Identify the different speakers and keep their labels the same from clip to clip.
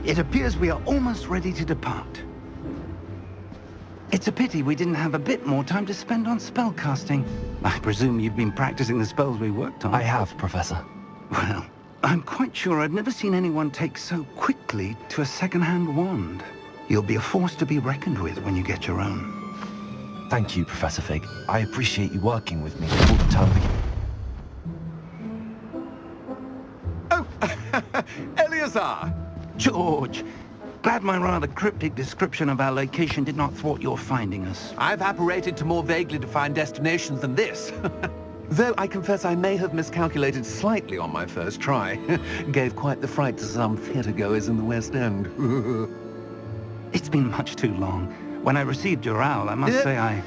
Speaker 1: It appears we are almost ready to depart. It's a pity we didn't have a bit more time to spend on spellcasting. I presume you've been practicing the spells we worked on.
Speaker 2: I have, Professor.
Speaker 1: Well, I'm quite sure I've never seen anyone take so quickly to a second-hand wand. You'll be a force to be reckoned with when you get your own.
Speaker 2: Thank you, Professor Fig. I appreciate you working with me all the time.
Speaker 3: Oh, Eleazar!
Speaker 1: George, glad my rather cryptic description of our location did not thwart your finding us.
Speaker 3: I've apparated to more vaguely defined destinations than this. Though I confess I may have miscalculated slightly on my first try. Gave quite the fright to some theatre-goers in the West End.
Speaker 1: It's been much too long. When I received your owl, I must say I...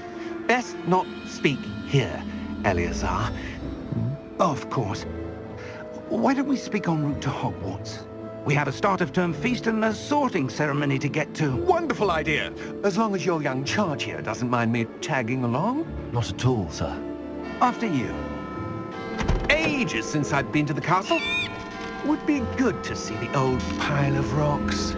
Speaker 3: Best not speak here, Eleazar.
Speaker 1: Of course. Why don't we speak en route to Hogwarts? We have a start-of-term feast and a sorting ceremony to get to.
Speaker 3: Wonderful idea! As long as your young charge here doesn't mind me tagging along.
Speaker 2: Not at all, sir.
Speaker 1: After you.
Speaker 3: Ages since I've been to the castle. Would be good to see the old pile of rocks.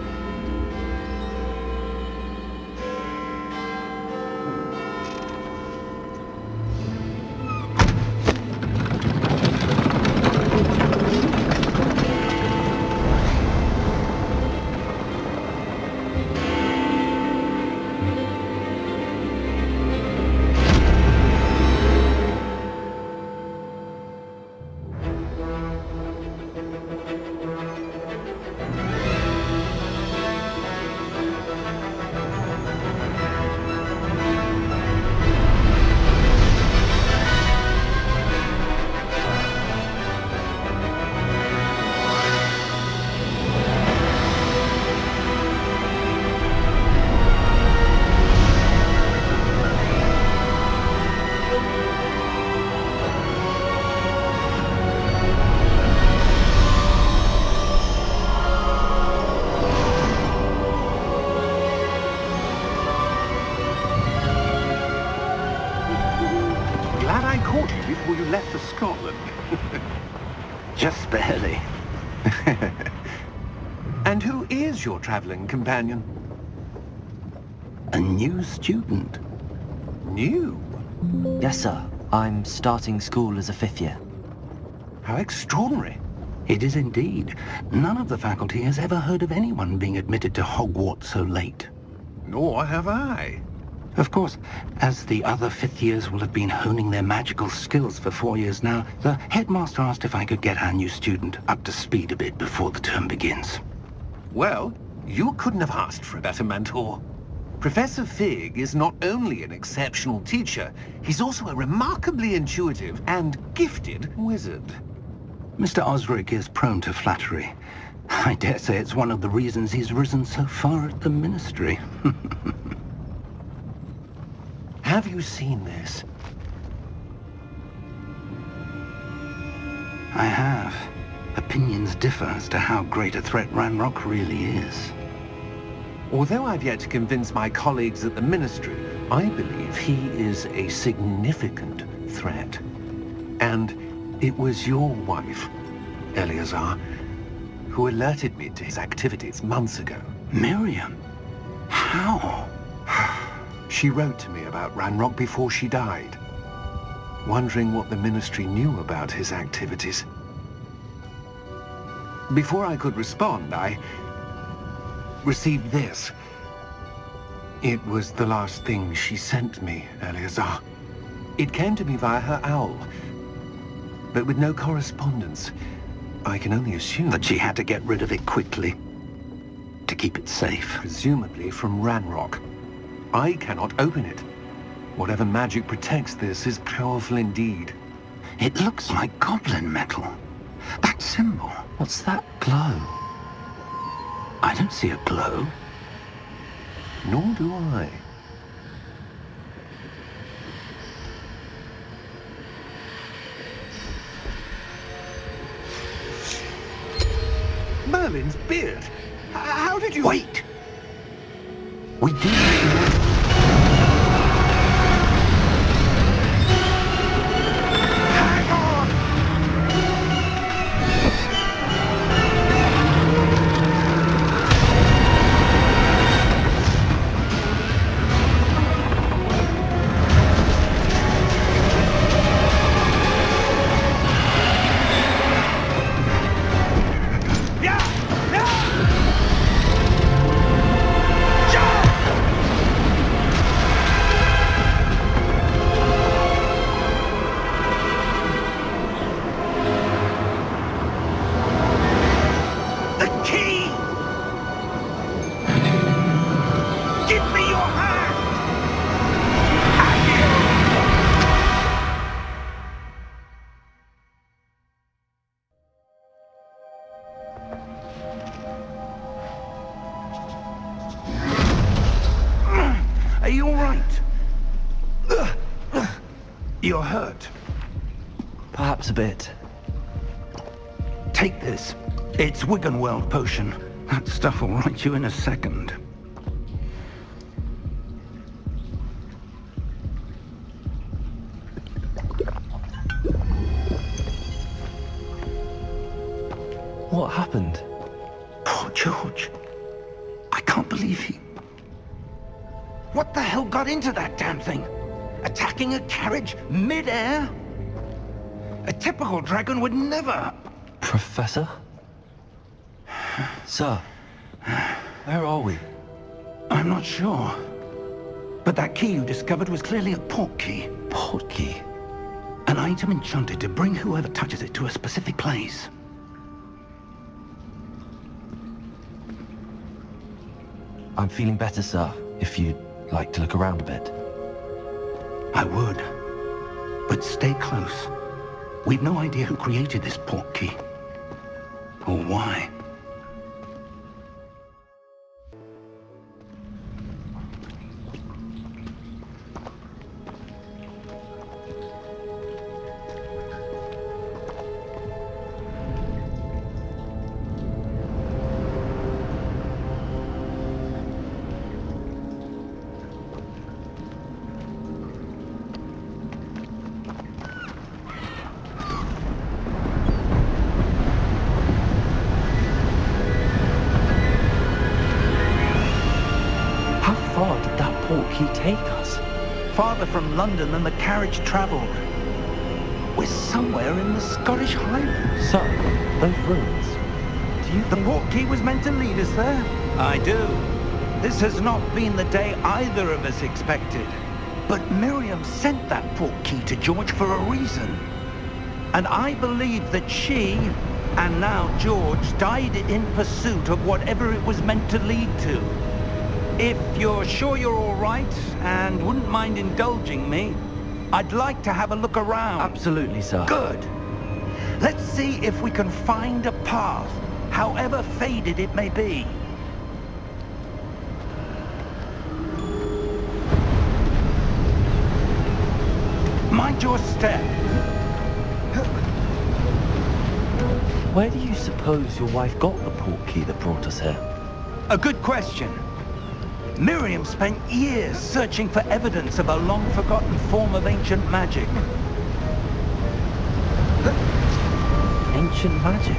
Speaker 3: Before you left for Scotland.
Speaker 1: Just barely.
Speaker 3: And who is your traveling companion?
Speaker 1: A new student.
Speaker 3: New?
Speaker 2: Yes, sir. I'm starting school as a 5th year.
Speaker 3: How extraordinary.
Speaker 1: It is indeed. None of the faculty has ever heard of anyone being admitted to Hogwarts so late.
Speaker 3: Nor have I.
Speaker 1: Of course, as the other 5th years will have been honing their magical skills for 4 years now, the headmaster asked if I could get our new student up to speed a bit before the term begins.
Speaker 3: Well, you couldn't have asked for a better mentor. Professor Fig is not only an exceptional teacher, he's also a remarkably intuitive and gifted wizard.
Speaker 1: Mr. Osric is prone to flattery. I dare say it's one of the reasons he's risen so far at the Ministry.
Speaker 3: Have you seen this?
Speaker 1: I have. Opinions differ as to how great a threat Ranrock really is.
Speaker 3: Although I've yet to convince my colleagues at the Ministry, I believe he is a significant threat. And it was your wife, Eleazar, who alerted me to his activities months ago.
Speaker 1: Miriam? How?
Speaker 3: She wrote to me about Ranrock before she died, wondering what the Ministry knew about his activities. Before I could respond, I received this. It was the last thing she sent me, Eleazar. It came to me via her owl, but with no correspondence. I can only assume
Speaker 1: that she had to get rid of it quickly, to keep it safe.
Speaker 3: Presumably from Ranrock. I cannot open it. Whatever magic protects this is powerful indeed.
Speaker 1: It looks like goblin metal. That symbol.
Speaker 2: What's that glow?
Speaker 1: I don't see a glow.
Speaker 3: Nor do I. Merlin's beard. How did you...
Speaker 1: Wait! We do... Are you all right? You're hurt.
Speaker 2: Perhaps a bit.
Speaker 1: Take this. It's Wiggenweld potion. That stuff will right you in a second.
Speaker 2: What happened?
Speaker 1: Poor George. I can't believe he... What the hell got into that damn thing? Attacking a carriage mid-air? A typical dragon would never...
Speaker 2: Professor? Sir, where are we?
Speaker 1: I'm not sure. But that key you discovered was clearly a port key.
Speaker 2: Port key?
Speaker 1: An item enchanted to bring whoever touches it to a specific place.
Speaker 2: I'm feeling better, sir, if you'd like to look around a bit.
Speaker 1: I would. But stay close. We've no idea who created this port key. Or why.
Speaker 2: Port key take us?
Speaker 1: Farther from London than the carriage travelled. We're somewhere in the Scottish Highlands.
Speaker 2: Sir, those ruins. Do you
Speaker 1: The
Speaker 2: think...
Speaker 1: port key was meant to lead us there? I do. This has not been the day either of us expected. But Miriam sent that port key to George for a reason. And I believe that she, and now George, died in pursuit of whatever it was meant to lead to. If you're sure you're all right, and wouldn't mind indulging me, I'd like to have a look around.
Speaker 2: Absolutely, sir.
Speaker 1: Good. Let's see if we can find a path, however faded it may be. Mind your step.
Speaker 2: Where do you suppose your wife got the port key that brought us here?
Speaker 1: A good question. Miriam spent years searching for evidence of a long-forgotten form of ancient magic.
Speaker 2: Ancient magic?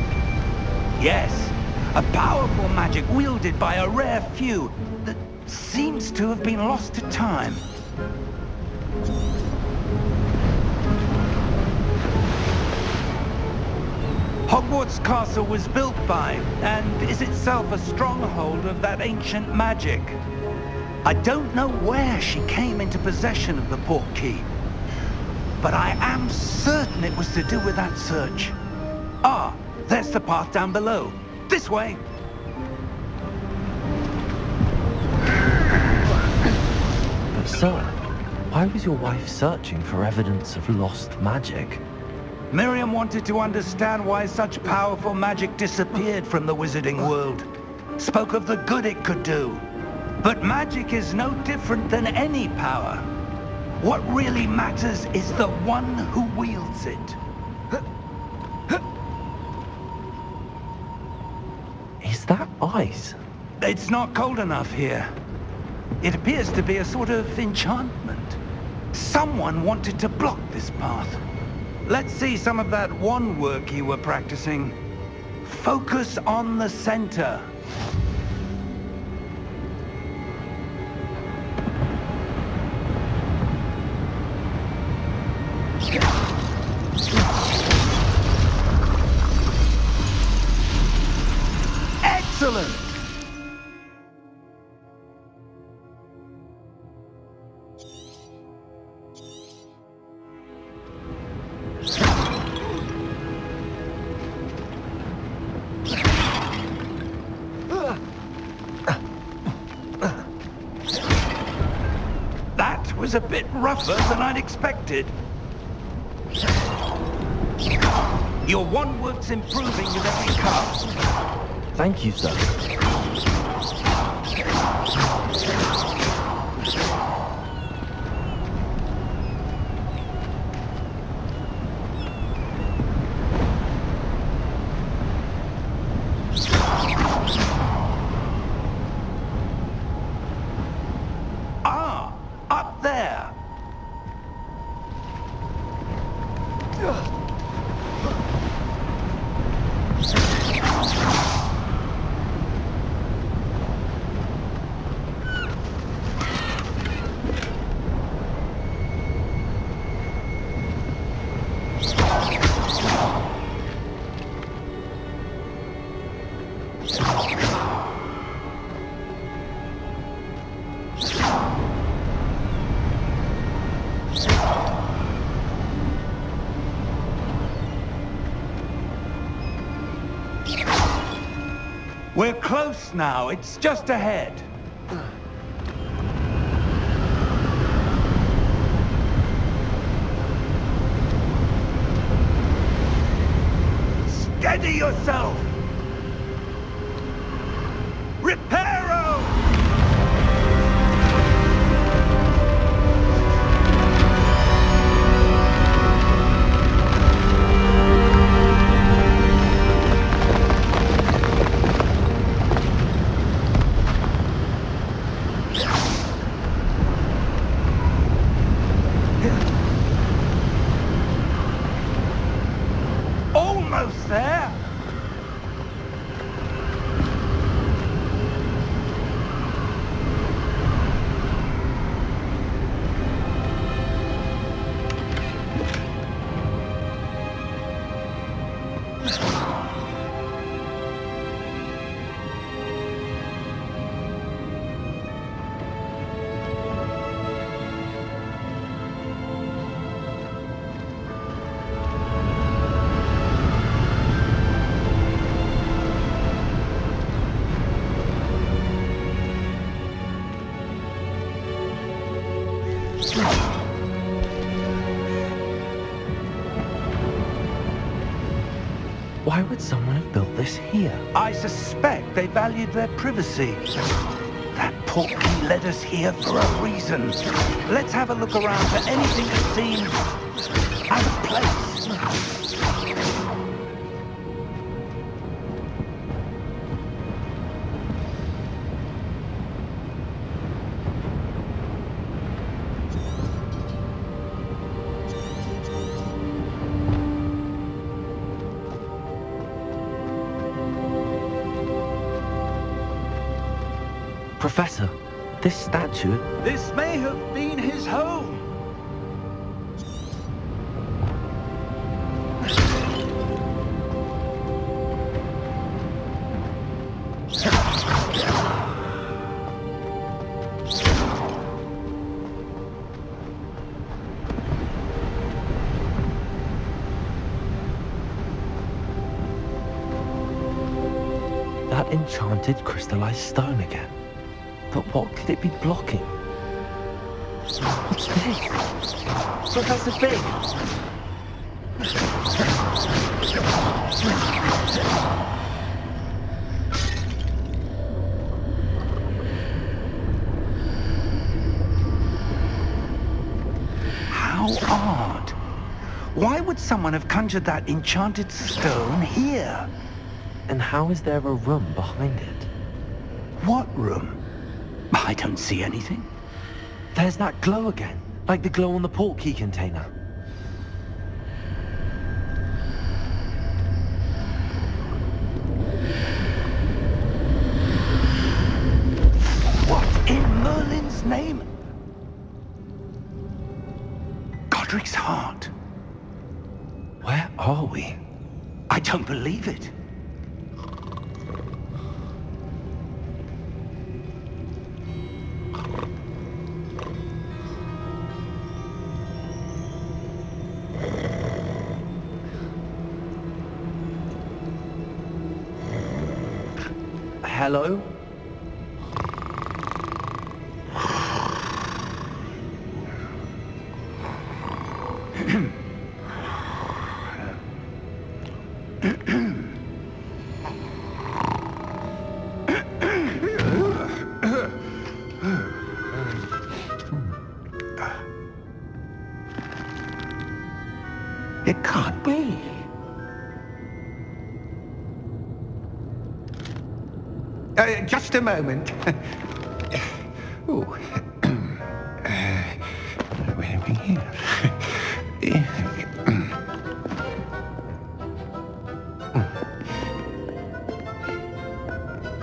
Speaker 1: Yes, a powerful magic wielded by a rare few that seems to have been lost to time. Hogwarts Castle was built by, and is itself a stronghold of that ancient magic. I don't know where she came into possession of the port key, but I am certain it was to do with that search. Ah, there's the path down below. This way.
Speaker 2: Sir, why was your wife searching for evidence of lost magic?
Speaker 1: Miriam wanted to understand why such powerful magic disappeared from the wizarding world. Spoke of the good it could do. But magic is no different than any power. What really matters is the one who wields it.
Speaker 2: Is that ice?
Speaker 1: It's not cold enough here. It appears to be a sort of enchantment. Someone wanted to block this path. Let's see some of that wand work you were practicing. Focus on the center. Excellent! That was a bit rougher than I'd expected. Your wand work's improving with every cast.
Speaker 2: Thank you, sir.
Speaker 1: Ah, up there. We're close now. It's just ahead. Steady yourself! Reparo! Almost there!
Speaker 2: Why would someone have built this here?
Speaker 1: I suspect they valued their privacy. That portkey led us here for a reason. Let's have a look around for anything that seems out of place.
Speaker 2: Professor, this statue...
Speaker 1: This may have been his home.
Speaker 2: That enchanted crystallized stone again. But what could it be blocking? What's this? Professor Big!
Speaker 1: How odd. Why would someone have conjured that enchanted stone here?
Speaker 2: And how is there a room behind it?
Speaker 1: What room? I don't see anything.
Speaker 2: There's that glow again, like the glow on the portkey container.
Speaker 1: What in Merlin's name? Godric's heart.
Speaker 2: Where are we?
Speaker 1: I don't believe it.
Speaker 2: Hello?
Speaker 1: It can't be. Just a moment. Ooh. Where are we here?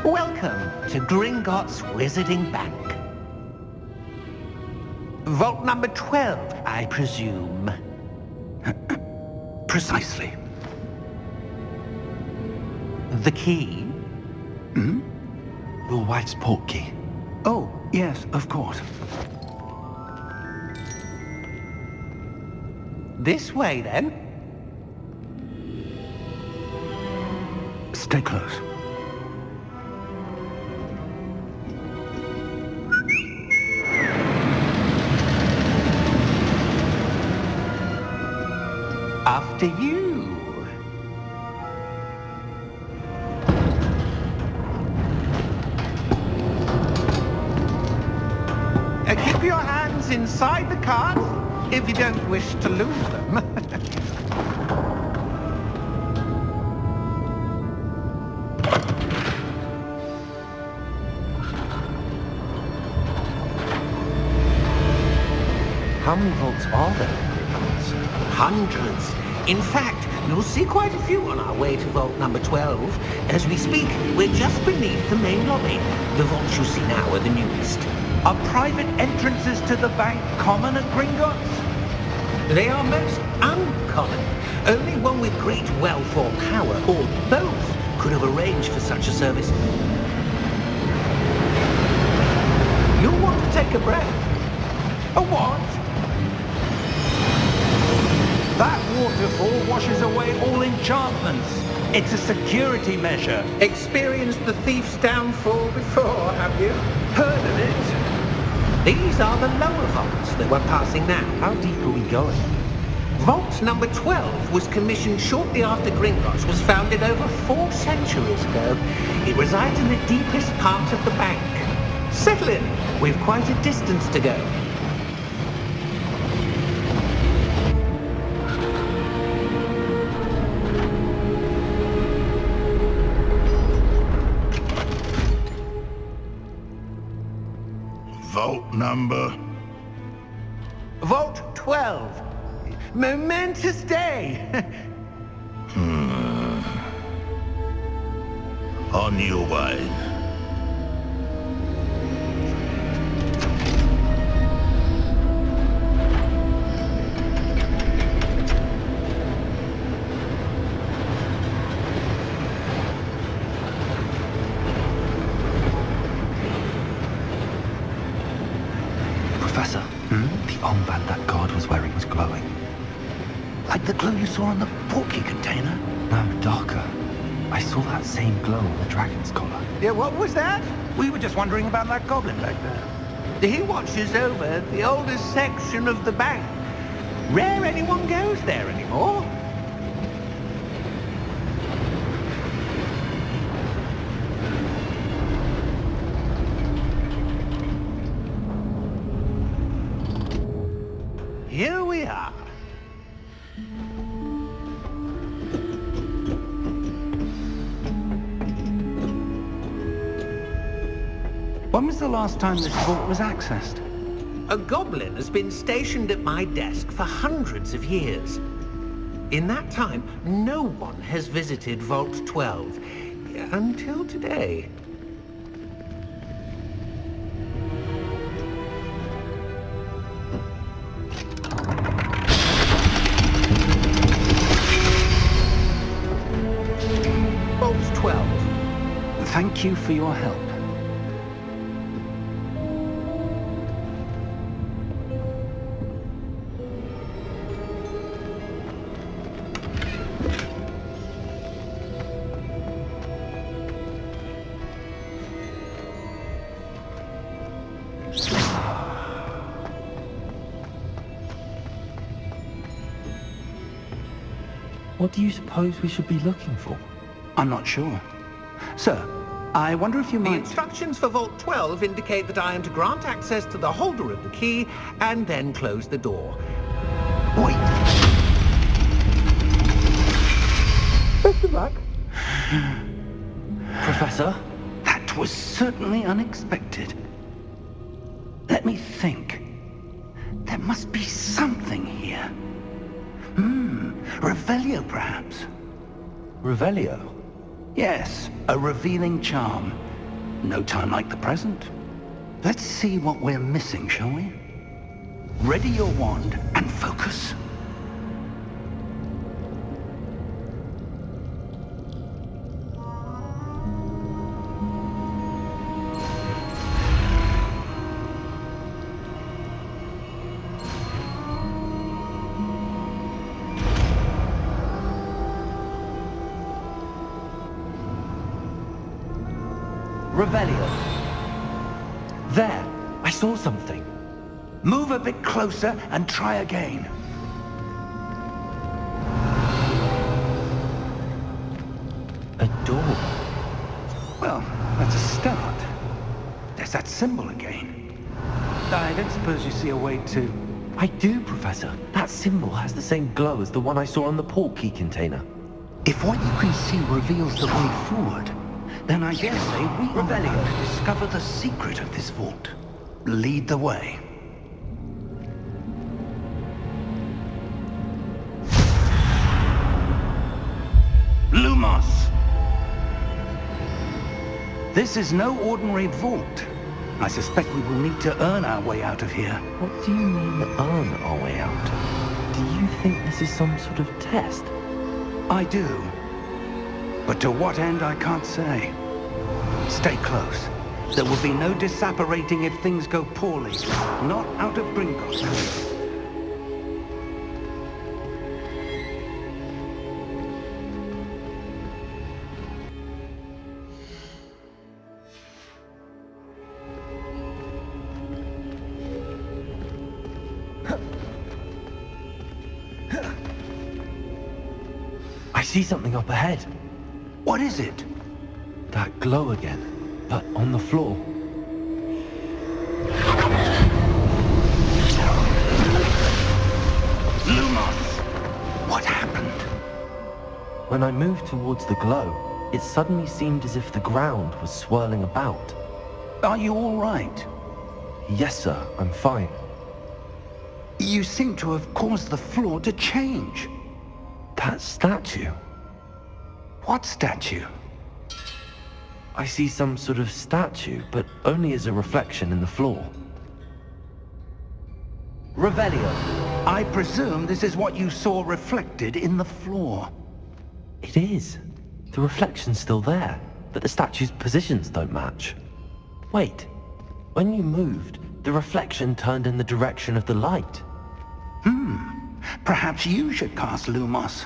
Speaker 1: Welcome to Gringotts Wizarding Bank. Vault number 12, I presume. Precisely. The key? Hmm?
Speaker 2: Your wife's portkey.
Speaker 1: Oh, yes, of course. This way, then. Stay close. After you. Keep your hands inside the cards if you don't wish to lose them.
Speaker 2: How many vaults are there?
Speaker 4: Hundreds. In fact, you'll see quite a few on our way to vault number 12. As we speak, we're just beneath the main lobby. The vaults you see now are the newest.
Speaker 1: Are private entrances to the bank common at Gringotts?
Speaker 4: They are most uncommon. Only one with great wealth or power, or both, could have arranged for such a service. You'll want to take a breath.
Speaker 1: A what? That waterfall washes away all enchantments. It's a security measure.
Speaker 4: Experienced the thief's downfall before, have you?
Speaker 1: Heard of it?
Speaker 4: These are the lower vaults that we're passing now.
Speaker 2: How deep are we going?
Speaker 4: Vault number 12 was commissioned shortly after Gringotts was founded over 4 centuries ago. It resides in the deepest part of the bank. Settle in. We've quite a distance to go.
Speaker 5: Vault number?
Speaker 1: Vault 12. Momentous day.
Speaker 5: On your way.
Speaker 2: Professor, the armband that guard was wearing was glowing.
Speaker 1: Like the glow you saw on the portkey container?
Speaker 2: No, darker. I saw that same glow on the dragon's collar.
Speaker 1: Yeah, what was that? We were just wondering about that goblin back there.
Speaker 4: He watches over the oldest section of the bank. Rare anyone goes there anymore. Here we are.
Speaker 1: When was the last time this vault was accessed?
Speaker 4: A goblin has been stationed at my desk for hundreds of years. In that time, no one has visited Vault 12 until today. Vault 12.
Speaker 1: Thank you for your help.
Speaker 2: What do you suppose we should be looking for?
Speaker 1: I'm not sure. Sir, I wonder if you
Speaker 4: The
Speaker 1: might...
Speaker 4: instructions for Vault 12 indicate that I am to grant access to the holder of the key and then close the door.
Speaker 1: Wait!
Speaker 4: Best of luck.
Speaker 2: Professor?
Speaker 1: That was certainly unexpected. Let me think. There must be something here. Revelio, perhaps?
Speaker 2: Revelio?
Speaker 1: Yes, a revealing charm. No time like the present. Let's see what we're missing, shall we? Ready your wand and focus. Revelio.
Speaker 2: There! I saw something.
Speaker 1: Move a bit closer and try again.
Speaker 2: A door.
Speaker 1: Well, that's a start. There's that symbol again. I don't suppose you see a way to...
Speaker 2: I do, Professor. That symbol has the same glow as the one I saw on the port key container.
Speaker 1: If what you can see reveals the way forward, then I dare say we are about to discover the secret of this vault. Lead the way. Lumos! This is no ordinary vault. I suspect we will need to earn our way out of here.
Speaker 2: What do you mean, earn our way out? Do you think this is some sort of test?
Speaker 1: I do. But to what end, I can't say. Stay close. There will be no disapparating if things go poorly. Not out of Gringotts.
Speaker 2: I see something up ahead.
Speaker 1: What is it?
Speaker 2: That glow again, but on the floor.
Speaker 1: Lumos! What happened?
Speaker 2: When I moved towards the glow, it suddenly seemed as if the ground was swirling about.
Speaker 1: Are you all right?
Speaker 2: Yes, sir, I'm fine.
Speaker 1: You seem to have caused the floor to change.
Speaker 2: That statue.
Speaker 1: What statue?
Speaker 2: I see some sort of statue, but only as a reflection in the floor.
Speaker 1: Revelio, I presume this is what you saw reflected in the floor.
Speaker 2: It is. The reflection's still there, but the statue's positions don't match. Wait, when you moved, the reflection turned in the direction of the light.
Speaker 1: Perhaps you should cast Lumos.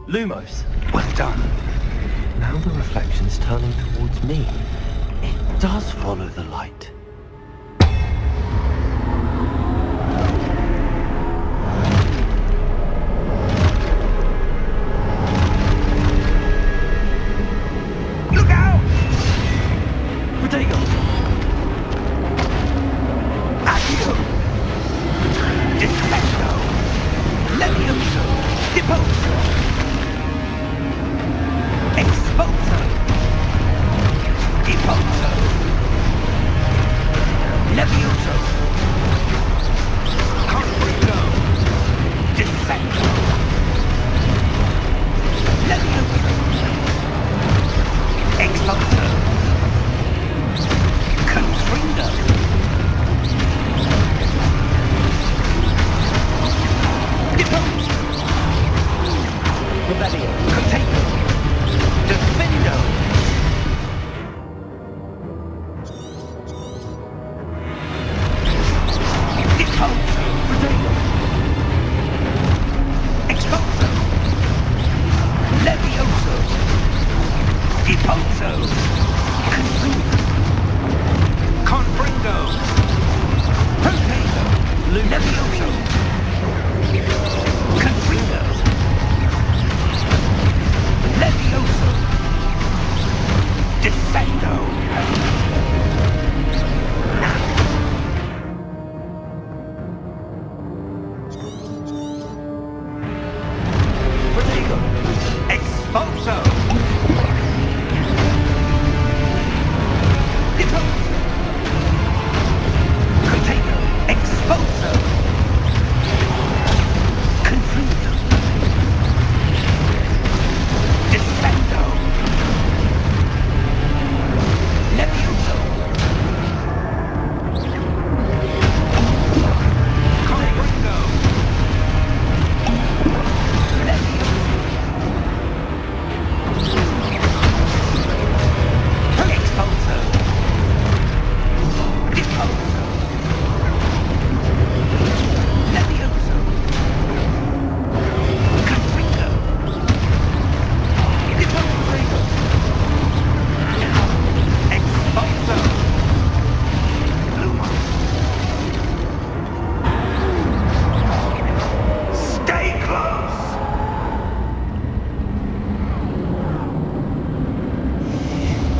Speaker 2: Lumos.
Speaker 1: Well done.
Speaker 2: Now the reflection's turning towards me. It does follow the light.
Speaker 1: Look out!
Speaker 2: Protego!
Speaker 1: Accio! Defendo! Levioso! Deposo! Exposo! Deposo! Levioso! Confringo! Defendo! Levioso! Exposo! Confringo! Depose!
Speaker 2: Rebellion!
Speaker 1: Contago! Defendo! Deposo!
Speaker 2: Protego!
Speaker 1: Exposo! Levioso! Deposo! Confringo! Protego! Levioso! Confringo! Levioso! Defendo!
Speaker 2: Protego!
Speaker 1: Exposo! Deposo! Contago! Exposo! Confringo! Defendo! Levioso! Confringo! Levioso! Exposo! Deposo! Levioso! Confringo! Deposo! Exposo! Lumos! Stay close!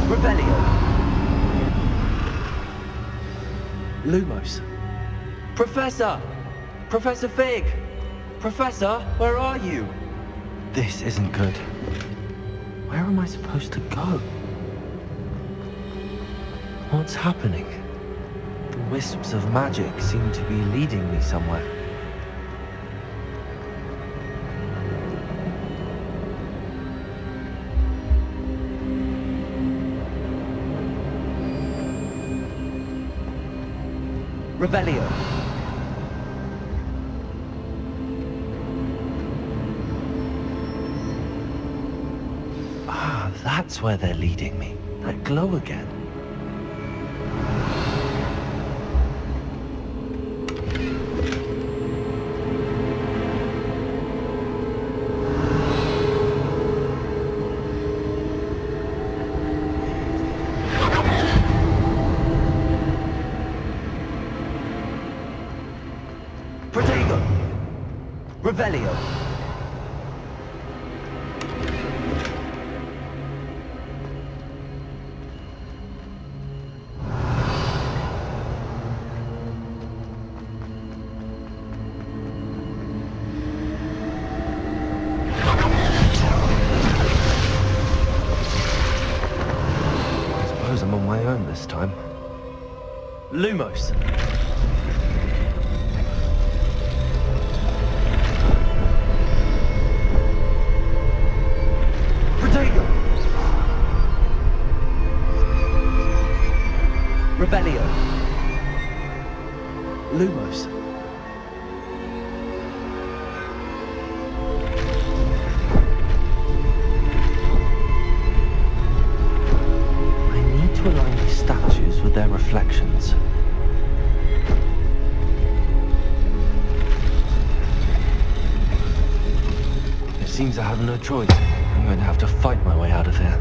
Speaker 2: Rebellion! Lumos! Professor! Professor Fig! Professor, where are you? This isn't good. Where am I supposed to go? What's happening? The wisps of magic seem to be leading me somewhere. Revelio. Ah, that's where they're leading me. That glow again. Protego! Revelio! I suppose I'm on my own this time. Lumos! Protego! Rebelio! Lumos! I need to align these statues with their reflections. It seems I have no choice. I'm going to have to fight my way out of here.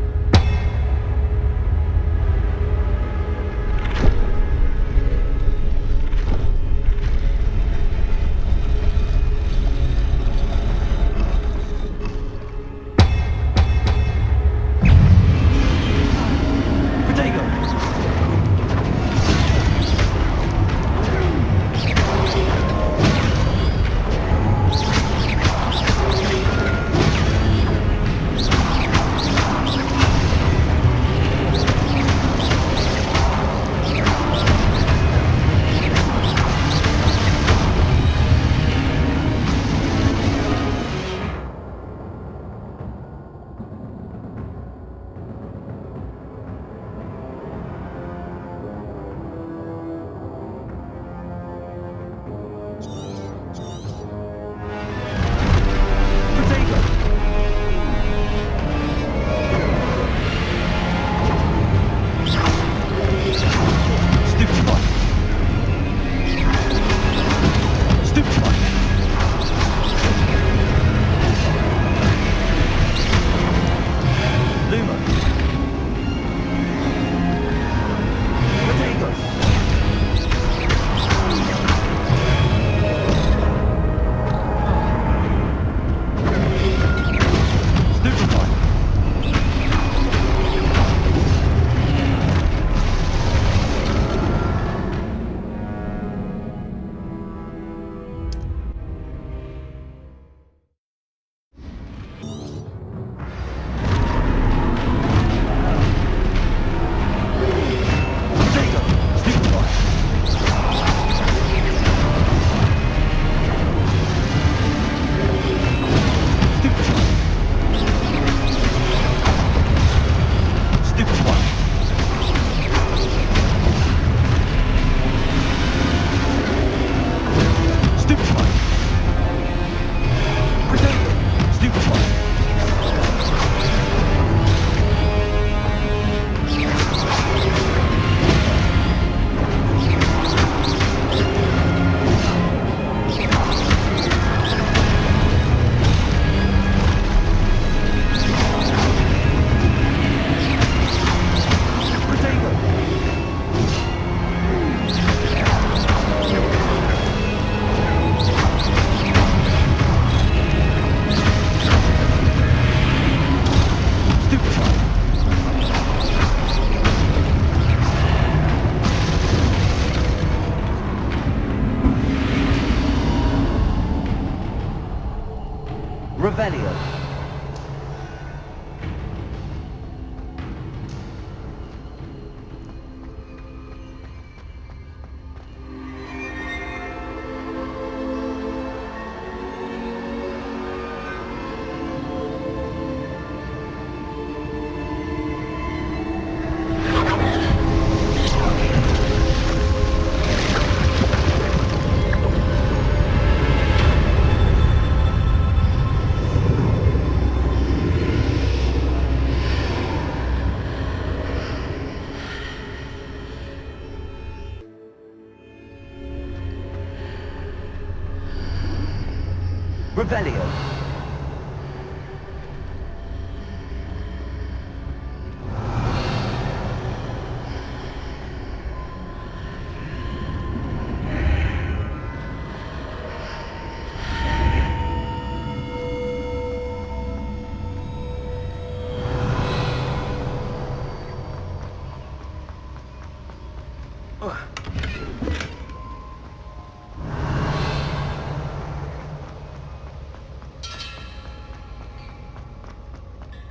Speaker 1: Revelio. Revelio.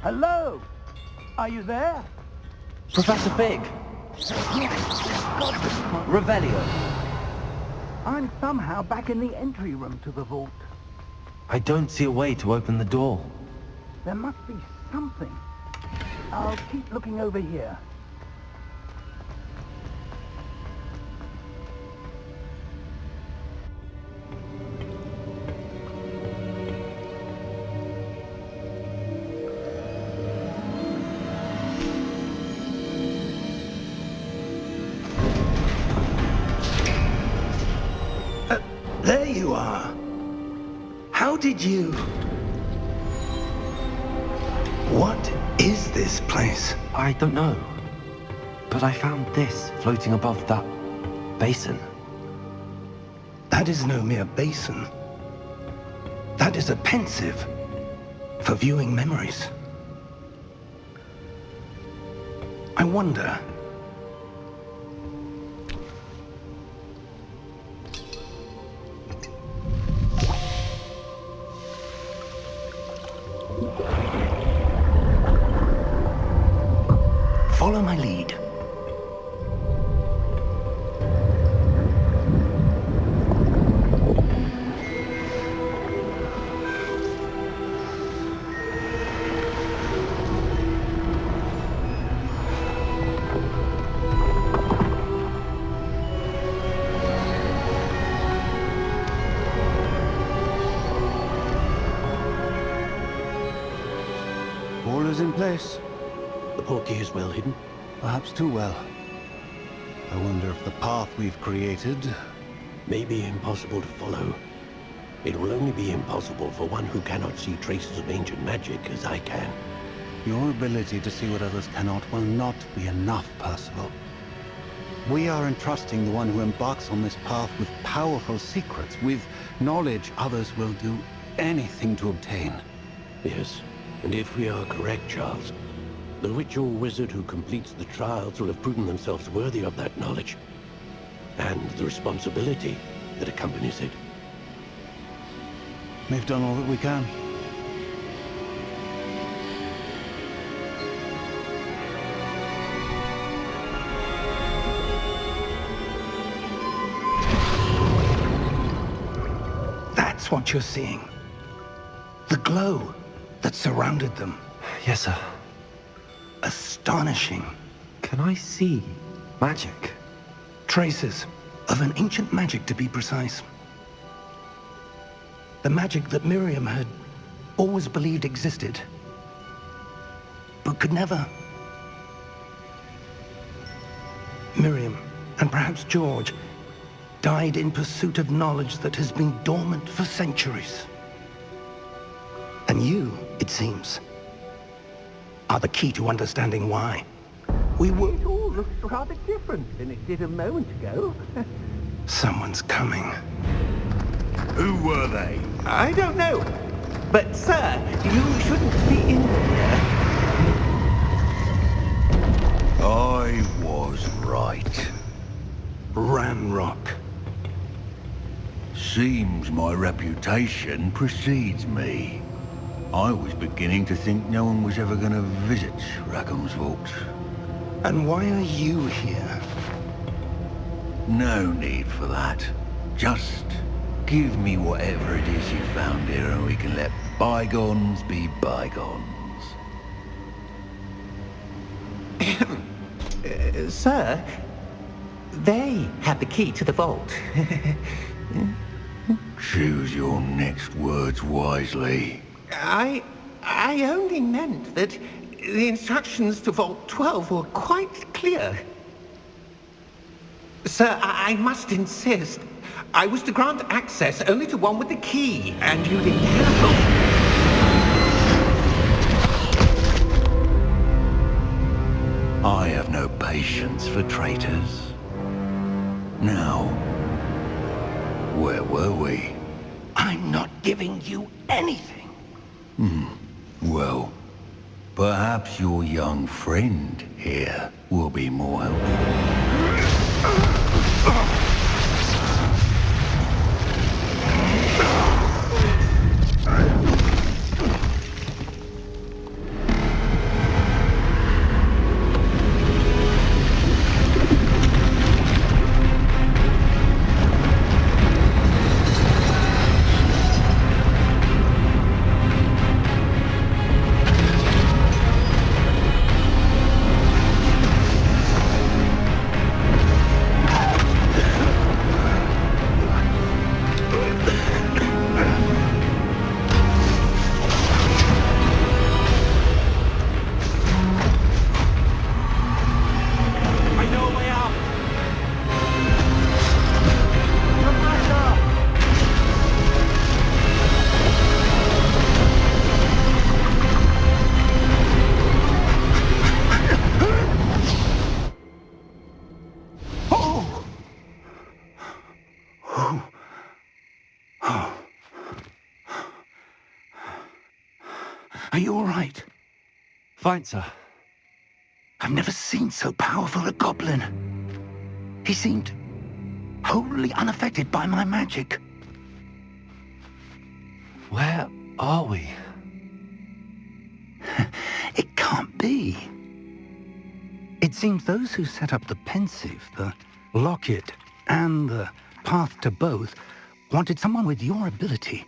Speaker 1: Hello? Are you there?
Speaker 2: Professor Big! Revelio.
Speaker 1: I'm somehow back in the entry room to the vault.
Speaker 2: I don't see a way to open the door.
Speaker 1: There must be something. I'll keep looking over here. There you are. How did you... What is this place?
Speaker 2: I don't know. But I found this floating above that basin.
Speaker 1: That is no mere basin. That is a pensive for viewing memories. I wonder... Follow my lead.
Speaker 6: All is in place.
Speaker 7: The portkey is well hidden.
Speaker 6: Perhaps too well. I wonder if the path we've created...
Speaker 7: May be impossible to follow. It will only be impossible for one who cannot see traces of ancient magic as I can.
Speaker 6: Your ability to see what others cannot will not be enough, Percival. We are entrusting the one who embarks on this path with powerful secrets, with knowledge others will do anything to obtain.
Speaker 7: Yes, and if we are correct, Charles, the witch or wizard who completes the trials will have proven themselves worthy of that knowledge, and the responsibility that accompanies it.
Speaker 6: We've done all that we can.
Speaker 1: That's what you're seeing. The glow that surrounded them.
Speaker 2: Yes, sir.
Speaker 1: Astonishing.
Speaker 2: Can I see magic?
Speaker 1: Traces of an ancient magic, to be precise. The magic that Miriam had always believed existed, but could never. Miriam, and perhaps George, died in pursuit of knowledge that has been dormant for centuries. And you, it seems, are the key to understanding why.
Speaker 4: It all looks rather different than it did a moment ago.
Speaker 1: Someone's coming.
Speaker 5: Who were they?
Speaker 4: I don't know. But, sir, you shouldn't be in here.
Speaker 5: I was right.
Speaker 1: Ranrock.
Speaker 5: Seems my reputation precedes me. I was beginning to think no one was ever going to visit Rackham's Vault.
Speaker 1: And why are you here?
Speaker 5: No need for that. Just give me whatever it is you found here and we can let bygones be bygones.
Speaker 4: Sir, they had the key to the vault.
Speaker 5: Choose your next words wisely.
Speaker 4: I only meant that the instructions to Vault 12 were quite clear. Sir, I must insist. I was to grant access only to one with the key, and you didn't have.
Speaker 5: I have no patience for traitors. Now, where were we?
Speaker 1: I'm not giving you anything.
Speaker 5: Well, perhaps your young friend here will be more helpful.
Speaker 3: Are you all right?
Speaker 2: Fine, sir.
Speaker 3: I've never seen so powerful a goblin. He seemed wholly unaffected by my magic.
Speaker 2: Where are we?
Speaker 3: It can't be. It seems those who set up the pensive, the locket, and the path to both wanted someone with your ability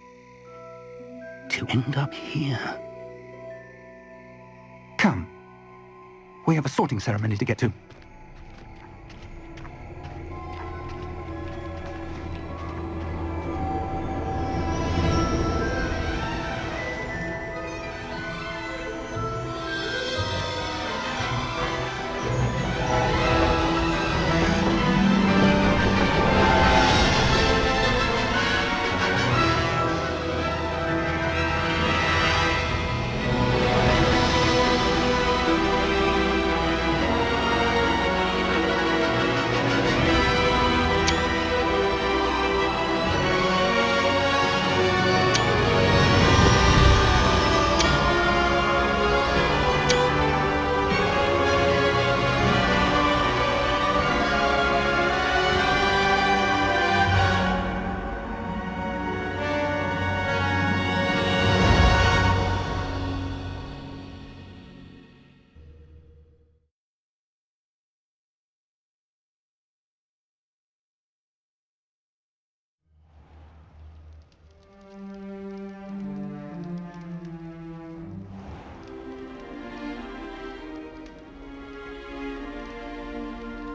Speaker 3: to end up here. Come. We have a sorting ceremony to get to.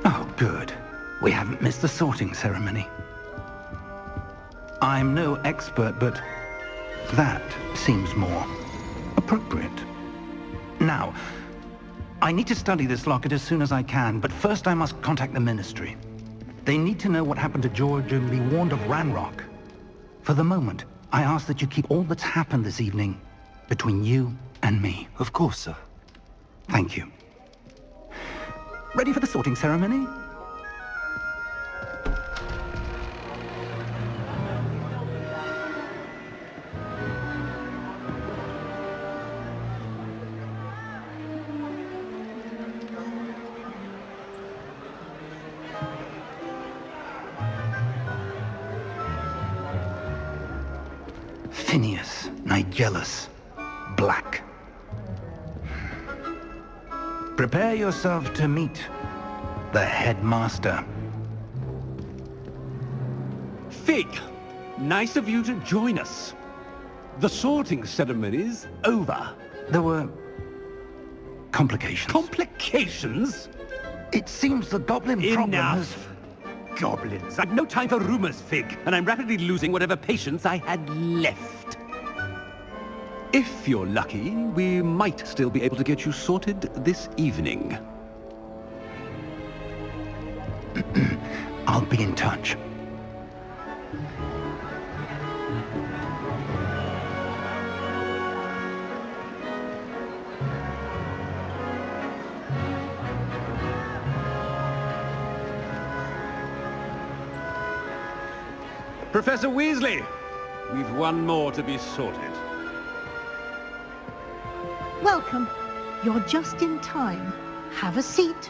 Speaker 3: Oh, good. We haven't missed the sorting ceremony. I'm no expert, but that seems more appropriate. Now, I need to study this locket as soon as I can, but first I must contact the Ministry. They need to know what happened to George and be warned of Ranrock. For the moment, I ask that you keep all that's happened this evening between you and me.
Speaker 2: Of course, sir.
Speaker 3: Thank you. Ready for the sorting ceremony? Phineas, Nigellus, Black. Prepare yourself to meet the headmaster.
Speaker 8: Fig, nice of you to join us. The sorting ceremony's over.
Speaker 3: There were complications.
Speaker 8: Complications?
Speaker 3: It seems the goblin problem has...
Speaker 8: Enough. Goblins. I've no time for rumors, Fig, and I'm rapidly losing whatever patience I had left. If you're lucky, we might still be able to get you sorted this evening.
Speaker 3: I'll be in touch.
Speaker 8: Professor Weasley, we've one more to be sorted.
Speaker 9: Welcome. You're just in time. Have a seat.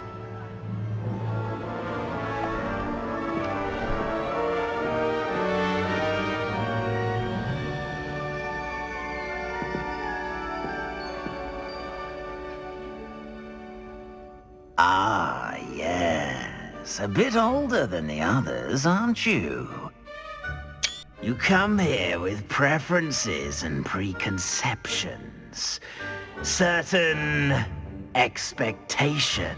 Speaker 10: Ah, yes. A bit older than the others, aren't you? You come here with preferences and preconceptions. Certain expectations.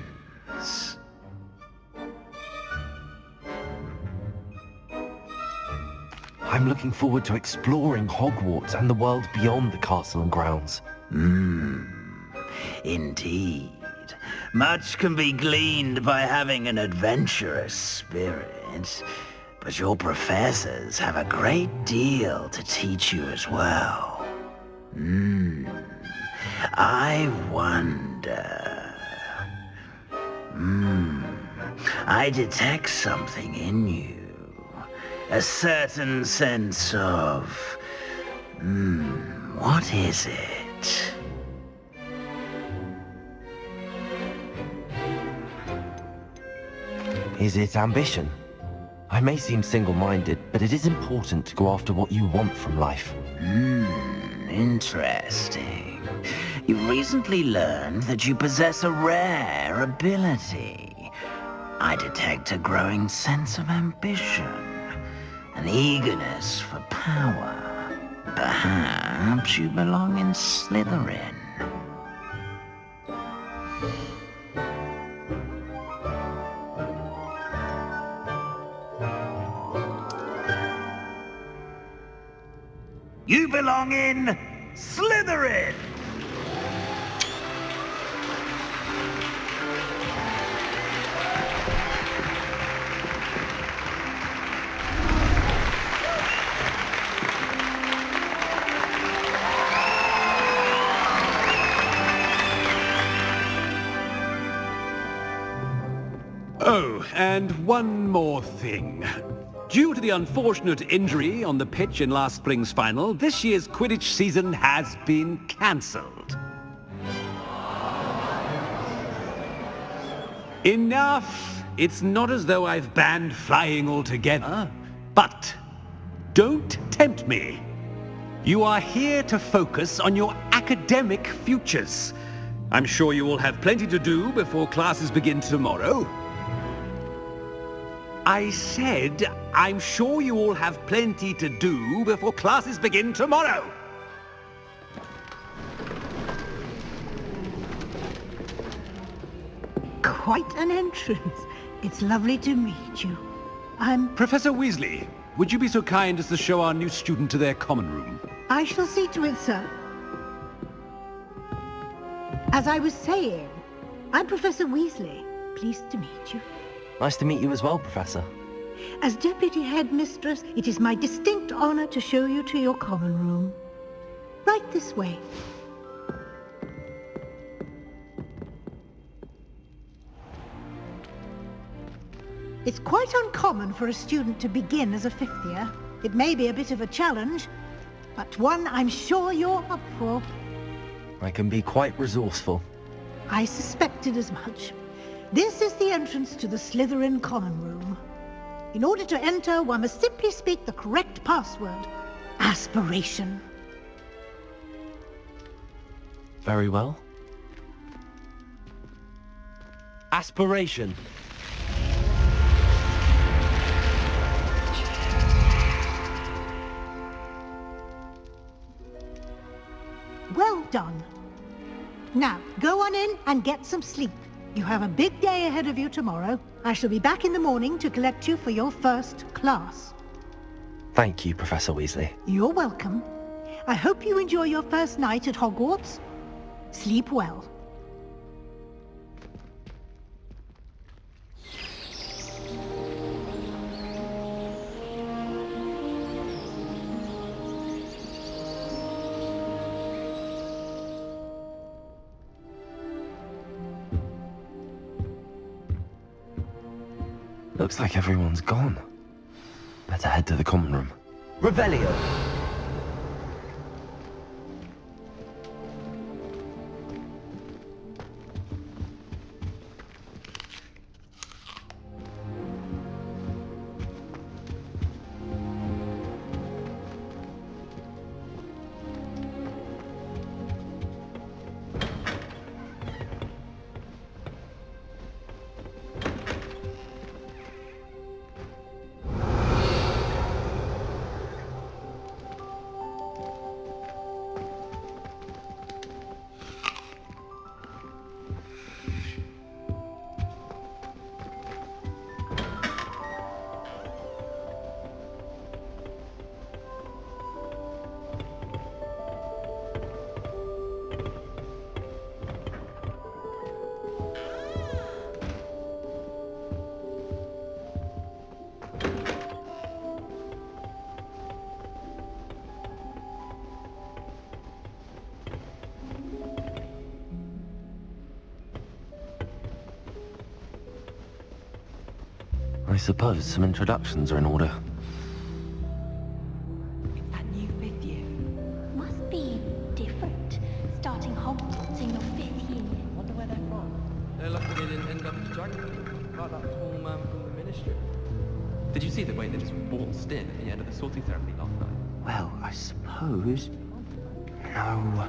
Speaker 2: I'm looking forward to exploring Hogwarts and the world beyond the castle and grounds.
Speaker 10: Indeed. Much can be gleaned by having an adventurous spirit, but your professors have a great deal to teach you as well. I wonder... I detect something in you. A certain sense of... what is it?
Speaker 2: Is it ambition? I may seem single-minded, but it is important to go after what you want from life.
Speaker 10: Interesting. You've recently learned that you possess a rare ability. I detect a growing sense of ambition, an eagerness for power. Perhaps you belong in Slytherin. You belong in Slytherin!
Speaker 8: Oh, and one more thing. Due to the unfortunate injury on the pitch in last spring's final, this year's Quidditch season has been cancelled. Enough! It's not as though I've banned flying altogether, but don't tempt me. You are here to focus on your academic futures. I'm sure you will have plenty to do before classes begin tomorrow. I said, I'm sure you all have plenty to do before classes begin tomorrow.
Speaker 9: Quite an entrance. It's lovely to meet you.
Speaker 8: Professor Weasley, would you be so kind as to show our new student to their common room?
Speaker 9: I shall see to it, sir. As I was saying, I'm Professor Weasley. Pleased to meet you.
Speaker 2: Nice to meet you as well, Professor.
Speaker 9: As Deputy Headmistress, it is my distinct honor to show you to your common room. Right this way. It's quite uncommon for a student to begin as a fifth year. It may be a bit of a challenge, but one I'm sure you're up for.
Speaker 2: I can be quite resourceful.
Speaker 9: I suspected as much. This is the entrance to the Slytherin common room. In order to enter, one must simply speak the correct password. Aspiration.
Speaker 2: Very well. Aspiration.
Speaker 9: Well done. Now, go on in and get some sleep. You have a big day ahead of you tomorrow. I shall be back in the morning to collect you for your first class.
Speaker 2: Thank you, Professor Weasley.
Speaker 9: You're welcome. I hope you enjoy your first night at Hogwarts. Sleep well.
Speaker 2: Looks like everyone's gone. Better head to the common room. Revelio! I suppose some introductions are in order.
Speaker 11: That new fifth year must be different. Starting Hogwarts in your fifth year.
Speaker 12: Wonder where they're from. They're lucky they didn't end up as dragons, like that tall man from the history. Did you see the way they just waltzed in at the end of the sorting ceremony last night?
Speaker 13: Well, I suppose... No.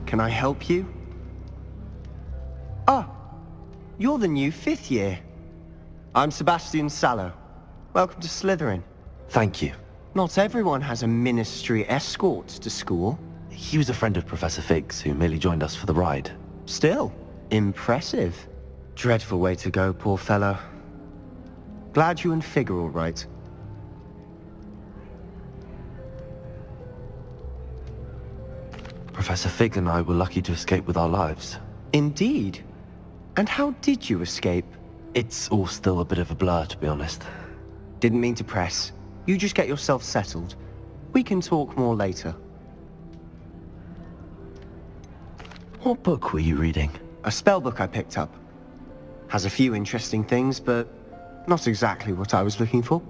Speaker 13: Can I help you? Ah, you're the new 5th year. I'm Sebastian Sallow. Welcome to Slytherin.
Speaker 2: Thank you.
Speaker 13: Not everyone has a ministry escort to school.
Speaker 2: He was a friend of Professor Fig's who merely joined us for the ride.
Speaker 13: Still, impressive. Dreadful way to go, poor fellow. Glad you and Fig are all right.
Speaker 2: Professor Fig and I were lucky to escape with our lives.
Speaker 13: Indeed. And how did you escape?
Speaker 2: It's all still a bit of a blur, to be honest.
Speaker 13: Didn't mean to press. You just get yourself settled. We can talk more later.
Speaker 2: What book were you reading?
Speaker 13: A spell book I picked up. Has a few interesting things, but not exactly what I was looking for.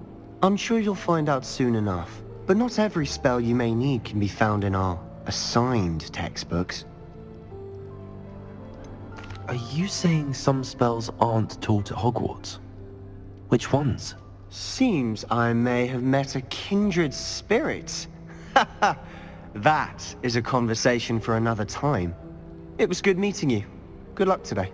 Speaker 13: I'm sure you'll find out soon enough. But not every spell you may need can be found in our assigned textbooks.
Speaker 2: Are you saying some spells aren't taught at Hogwarts? Which ones?
Speaker 13: Seems I may have met a kindred spirit. That is a conversation for another time. It was good meeting you. Good luck today.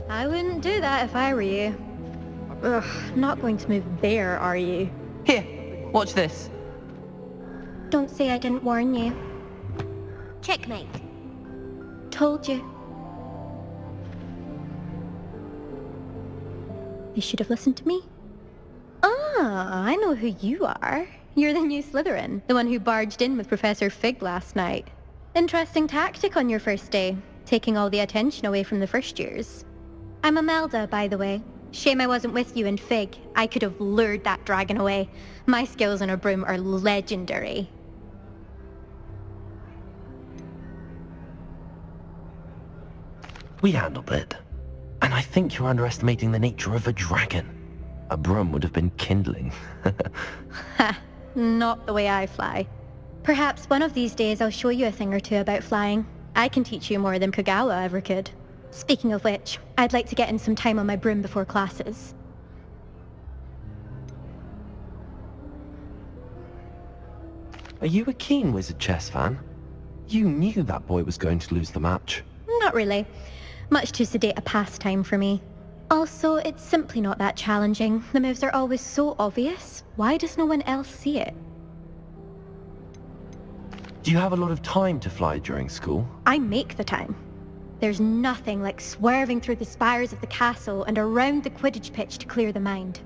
Speaker 14: I wouldn't do that if I were you. Ugh, not going to move there, are you?
Speaker 15: Here, watch this.
Speaker 11: Don't say I didn't warn you. Checkmate. Told you. You should have listened to me.
Speaker 14: Ah, I know who you are. You're the new Slytherin, the one who barged in with Professor Fig last night. Interesting tactic on your first day, taking all the attention away from the first years.
Speaker 11: I'm Imelda, by the way. Shame I wasn't with you in Fig. I could have lured that dragon away. My skills on a broom are legendary.
Speaker 2: We handled it. And I think you're underestimating the nature of a dragon. A broom would have been kindling.
Speaker 14: Ha, not the way I fly.
Speaker 11: Perhaps one of these days I'll show you a thing or two about flying. I can teach you more than Kogawa ever could. Speaking of which, I'd like to get in some time on my broom before classes.
Speaker 2: Are you a keen Wizard chess fan? You knew that boy was going to lose the match.
Speaker 11: Not really. Much too sedate a pastime for me. Also, it's simply not that challenging. The moves are always so obvious. Why does no one else see it?
Speaker 2: Do you have a lot of time to fly during school?
Speaker 11: I make the time. There's nothing like swerving through the spires of the castle and around the Quidditch pitch to clear the mind.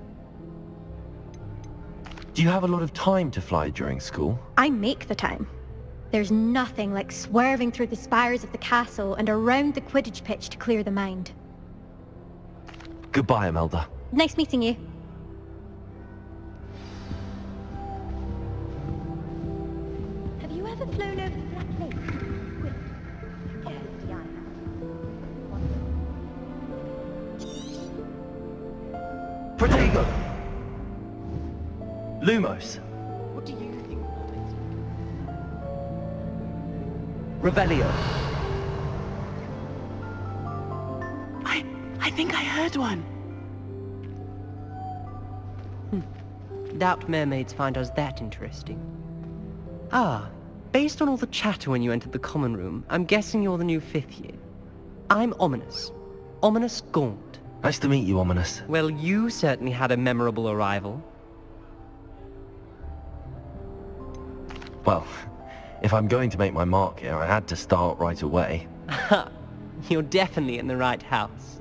Speaker 2: Do you have a lot of time to fly during school?
Speaker 11: I make the time. There's nothing like swerving through the spires of the castle and around the Quidditch pitch to clear the mind.
Speaker 2: Goodbye, Imelda.
Speaker 11: Nice meeting you. Have you ever flown over the Black Lake?
Speaker 2: Protego! Lumos!
Speaker 15: What do you think about it?
Speaker 2: Revelio!
Speaker 15: I think I heard one. Doubt mermaids find us that interesting. Ah, based on all the chatter when you entered the common room, I'm guessing you're the new 5th year. I'm Ominous. Ominous Gaunt.
Speaker 2: Nice to meet you, Ominous.
Speaker 15: Well, you certainly had a memorable arrival.
Speaker 2: Well, if I'm going to make my mark here, I had to start right away.
Speaker 15: You're definitely in the right house.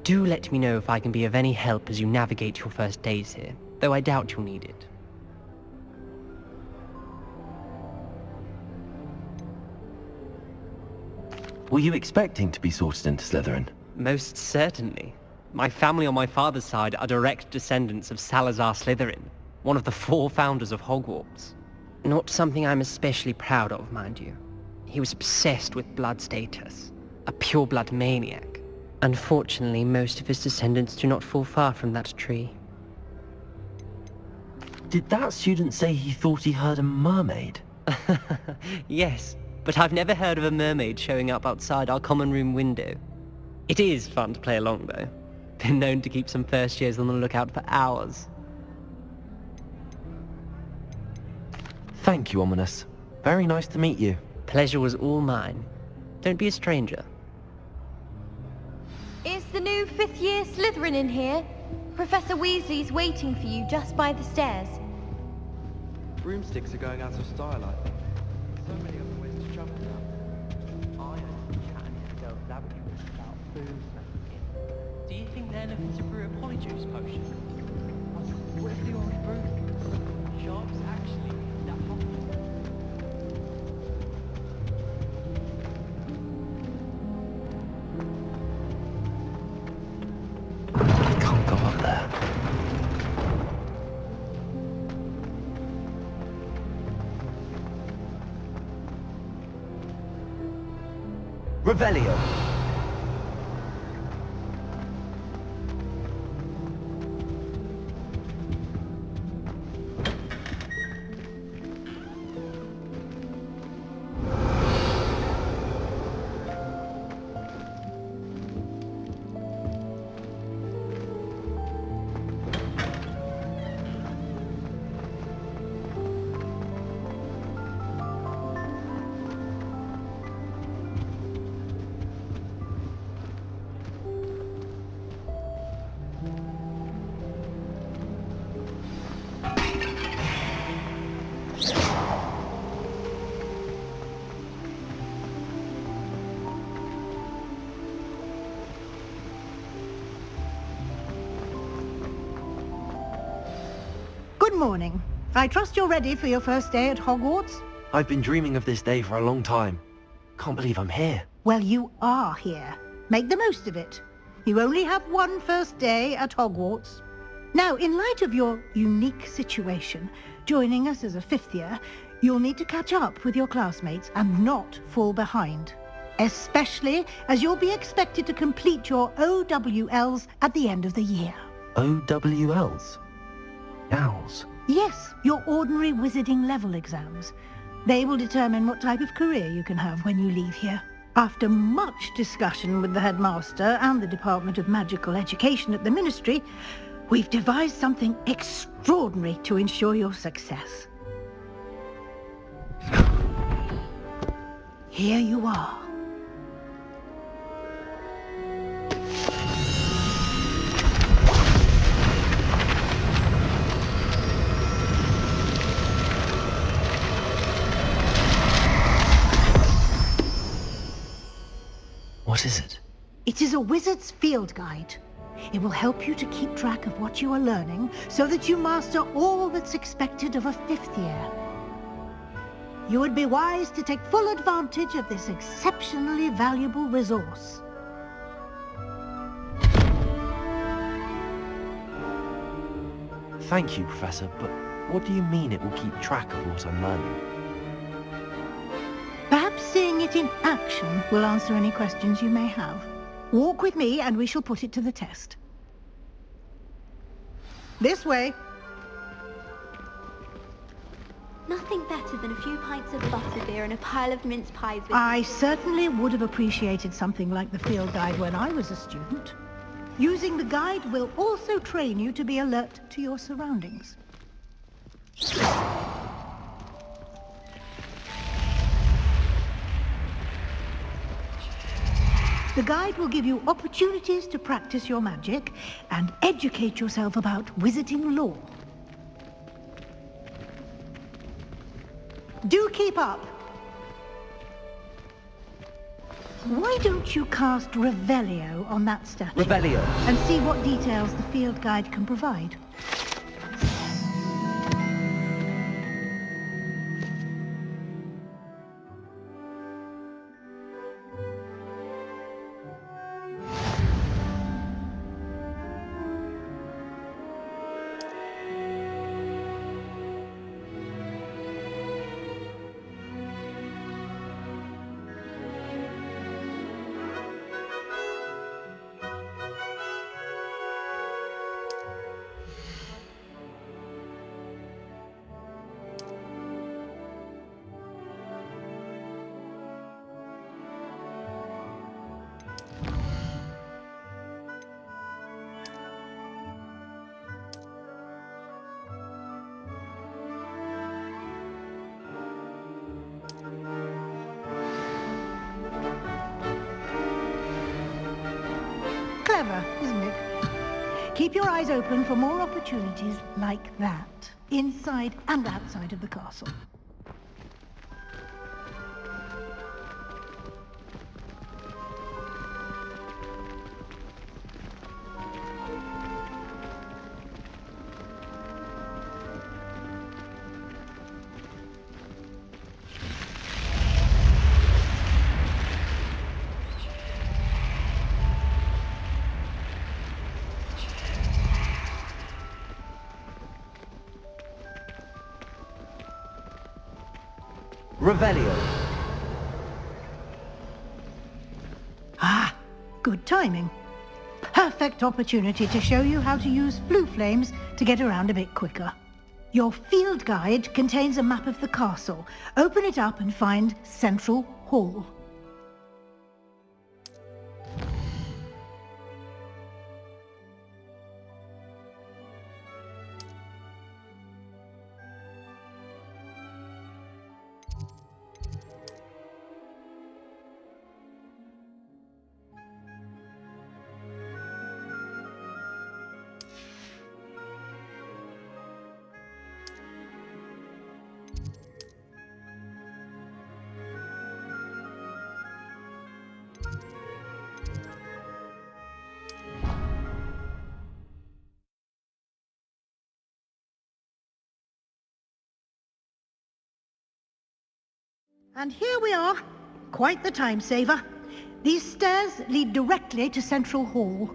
Speaker 15: Do let me know if I can be of any help as you navigate your first days here, though I doubt you'll need it.
Speaker 2: Were you expecting to be sorted into Slytherin?
Speaker 15: Most certainly. My family on my father's side are direct descendants of Salazar Slytherin, one of the 4 founders of Hogwarts. Not something I'm especially proud of, mind you. He was obsessed with blood status, a pure-blood maniac. Unfortunately, most of his descendants do not fall far from that tree.
Speaker 2: Did that student say he thought he heard a mermaid?
Speaker 15: Yes, but I've never heard of a mermaid showing up outside our common room window. It is fun to play along, though. Been known to keep some first years on the lookout for hours.
Speaker 2: Thank you, Ominous. Very nice to meet you.
Speaker 15: Pleasure was all mine. Don't be a stranger.
Speaker 14: Is the new 5th year Slytherin in here? Professor Weasley's waiting for you just by the stairs.
Speaker 12: Broomsticks are going out of style, I think. So many other ways to travel now.
Speaker 15: I am chatting to girls lavishly about food. Do you think they're looking to brew a polyjuice potion? What if the orange brew? Sharks actually that hot.
Speaker 2: Can't go up there. Revelio!
Speaker 9: Good morning. I trust you're ready for your first day at Hogwarts?
Speaker 2: I've been dreaming of this day for a long time. Can't believe I'm here.
Speaker 9: Well, you are here. Make the most of it. You only have one first day at Hogwarts. Now, in light of your unique situation, joining us as a 5th year, you'll need to catch up with your classmates and not fall behind. Especially as you'll be expected to complete your OWLs at the end of the year.
Speaker 2: OWLs? Owls?
Speaker 9: Yes, your ordinary wizarding level exams. They will determine what type of career you can have when you leave here. After much discussion with the headmaster and the Department of Magical Education at the Ministry, we've devised something extraordinary to ensure your success. Here you are.
Speaker 2: What is it?
Speaker 9: It is a wizard's field guide. It will help you to keep track of what you are learning so that you master all that's expected of a 5th year. You would be wise to take full advantage of this exceptionally valuable resource.
Speaker 2: Thank you, Professor, but what do you mean it will keep track of what I'm learning?
Speaker 9: Perhaps seeing it in action will answer any questions you may have. Walk with me and we shall put it to the test. This way.
Speaker 14: Nothing better than a few pints of butterbeer and a pile of mince pies with...
Speaker 9: I certainly would have appreciated something like the field guide when I was a student. Using the guide will also train you to be alert to your surroundings. The guide will give you opportunities to practice your magic and educate yourself about wizarding lore. Do keep up. Why don't you cast Revelio on that statue?
Speaker 2: Revelio.
Speaker 9: And see what details the field guide can provide. clever, isn't it? Keep your eyes open for more opportunities like that, inside and outside of the castle.
Speaker 2: Revelio.
Speaker 9: Ah, good timing. Perfect opportunity to show you how to use blue flames to get around a bit quicker. Your field guide contains a map of the castle. Open it up and find Central Hall. And here we are. Quite the time saver. These stairs lead directly to Central Hall.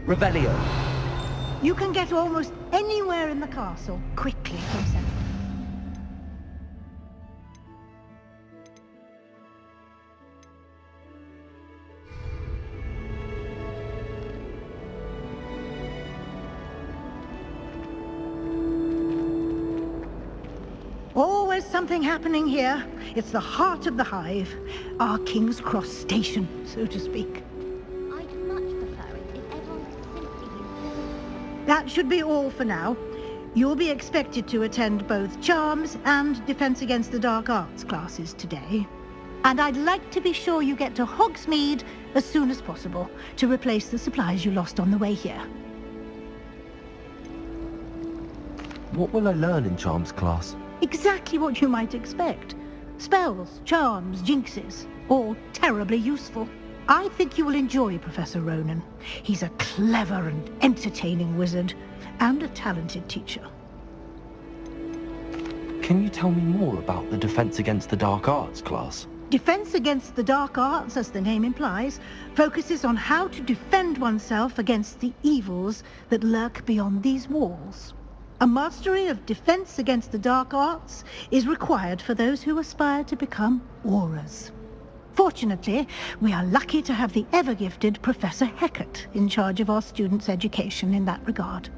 Speaker 2: Revelio.
Speaker 9: You can get almost anywhere in the castle quickly from Central. Always something happening here. It's the heart of the hive. Our King's Cross station, so to speak.
Speaker 14: I'd much prefer it if everyone could simply use...
Speaker 9: That should be all for now. You'll be expected to attend both Charms and Defense Against the Dark Arts classes today. And I'd like to be sure you get to Hogsmeade as soon as possible to replace the supplies you lost on the way here.
Speaker 2: What will I learn in Charms class?
Speaker 9: Exactly what you might expect. Spells, charms, jinxes, all terribly useful. I think you will enjoy Professor Ronan. He's a clever and entertaining wizard, and a talented teacher.
Speaker 2: Can you tell me more about the Defense Against the Dark Arts class?
Speaker 9: Defense Against the Dark Arts, as the name implies, focuses on how to defend oneself against the evils that lurk beyond these walls. A mastery of Defense Against the Dark Arts is required for those who aspire to become auras. Fortunately, we are lucky to have the ever-gifted Professor Hecat in charge of our students' education in that regard.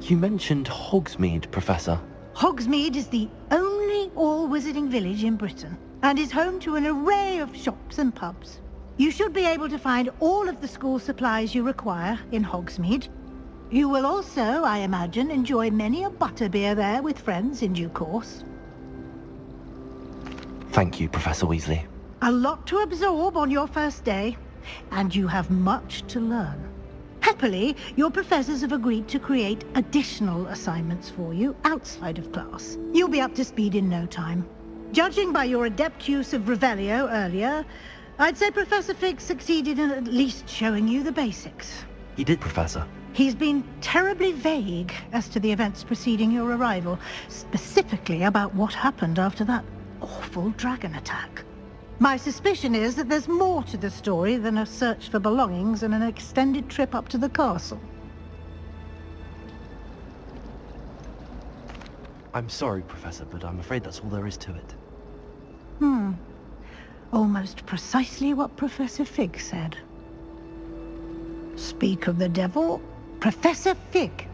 Speaker 2: You mentioned Hogsmeade, Professor.
Speaker 9: Hogsmeade is the only all-wizarding village in Britain, and is home to an array of shops and pubs. You should be able to find all of the school supplies you require in Hogsmeade. You will also, I imagine, enjoy many a butterbeer there with friends in due course.
Speaker 2: Thank you, Professor Weasley.
Speaker 9: A lot to absorb on your first day, and you have much to learn. Happily, your professors have agreed to create additional assignments for you outside of class. You'll be up to speed in no time. Judging by your adept use of Revelio earlier, I'd say Professor Fig succeeded in at least showing you the basics.
Speaker 2: He did, Professor.
Speaker 9: He's been terribly vague as to the events preceding your arrival, specifically about what happened after that awful dragon attack. My suspicion is that there's more to the story than a search for belongings and an extended trip up to the castle.
Speaker 2: I'm sorry, Professor, but I'm afraid that's all there is to it.
Speaker 9: Almost precisely what Professor Fig said. Speak of the devil, Professor Fig.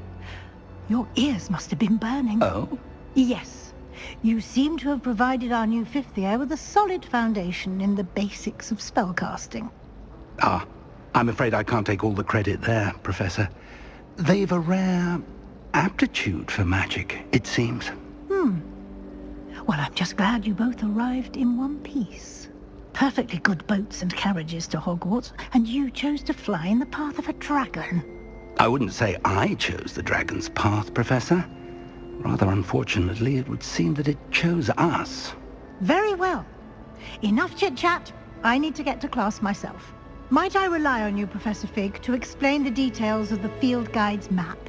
Speaker 9: Your ears must have been burning.
Speaker 1: Oh?
Speaker 9: Yes. You seem to have provided our new fifth year with a solid foundation in the basics of spellcasting.
Speaker 3: Ah, I'm afraid I can't take all the credit there, Professor. They've a rare aptitude for magic, it seems.
Speaker 9: Well, I'm just glad you both arrived in one piece. perfectly good boats and carriages to Hogwarts, and you chose to fly in the path of a dragon.
Speaker 1: I wouldn't say I chose the dragon's path, Professor. Rather unfortunately, it would seem that it chose us.
Speaker 9: Very well. Enough chit-chat. I need to get to class myself. Might I rely on you, Professor Fig, to explain the details of the field guide's map?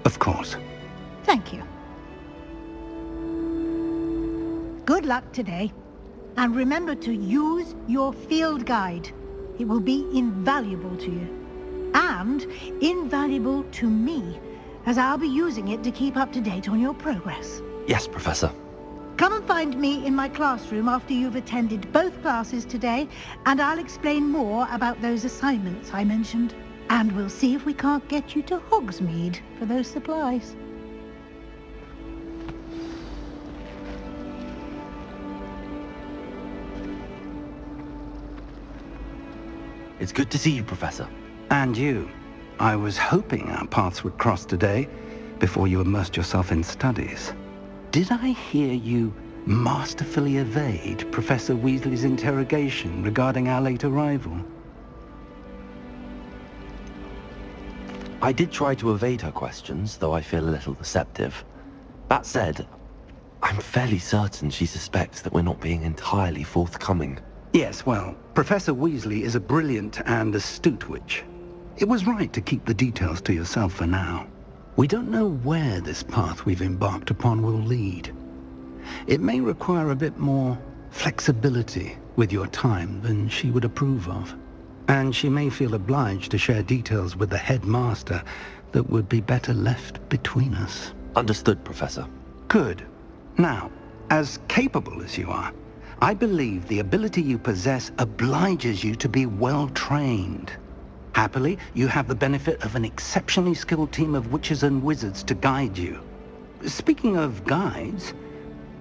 Speaker 1: Of course.
Speaker 9: Thank you. Good luck today. And remember to use your field guide. It will be invaluable to you. And invaluable to me, as I'll be using it to keep up to date on your progress.
Speaker 2: Yes, Professor.
Speaker 9: Come and find me in my classroom after you've attended both classes today, and I'll explain more about those assignments I mentioned. And we'll see if we can't get you to Hogsmeade for those supplies.
Speaker 2: It's good to see you, Professor.
Speaker 1: And you. I was hoping our paths would cross today, before you immersed yourself in studies. Did I hear you masterfully evade Professor Weasley's interrogation regarding our late arrival?
Speaker 2: I did try to evade her questions, though I feel a little deceptive. That said, I'm fairly certain she suspects that we're not being entirely forthcoming.
Speaker 1: Yes, well, Professor Weasley is a brilliant and astute witch. It was right to keep the details to yourself for now. We don't know where this path we've embarked upon will lead. It may require a bit more flexibility with your time than she would approve of. And she may feel obliged to share details with the headmaster that would be better left between us.
Speaker 2: Understood, Professor.
Speaker 1: Good. Now, as capable as you are, I believe the ability you possess obliges you to be well-trained. Happily, you have the benefit of an exceptionally skilled team of witches and wizards to guide you. Speaking of guides,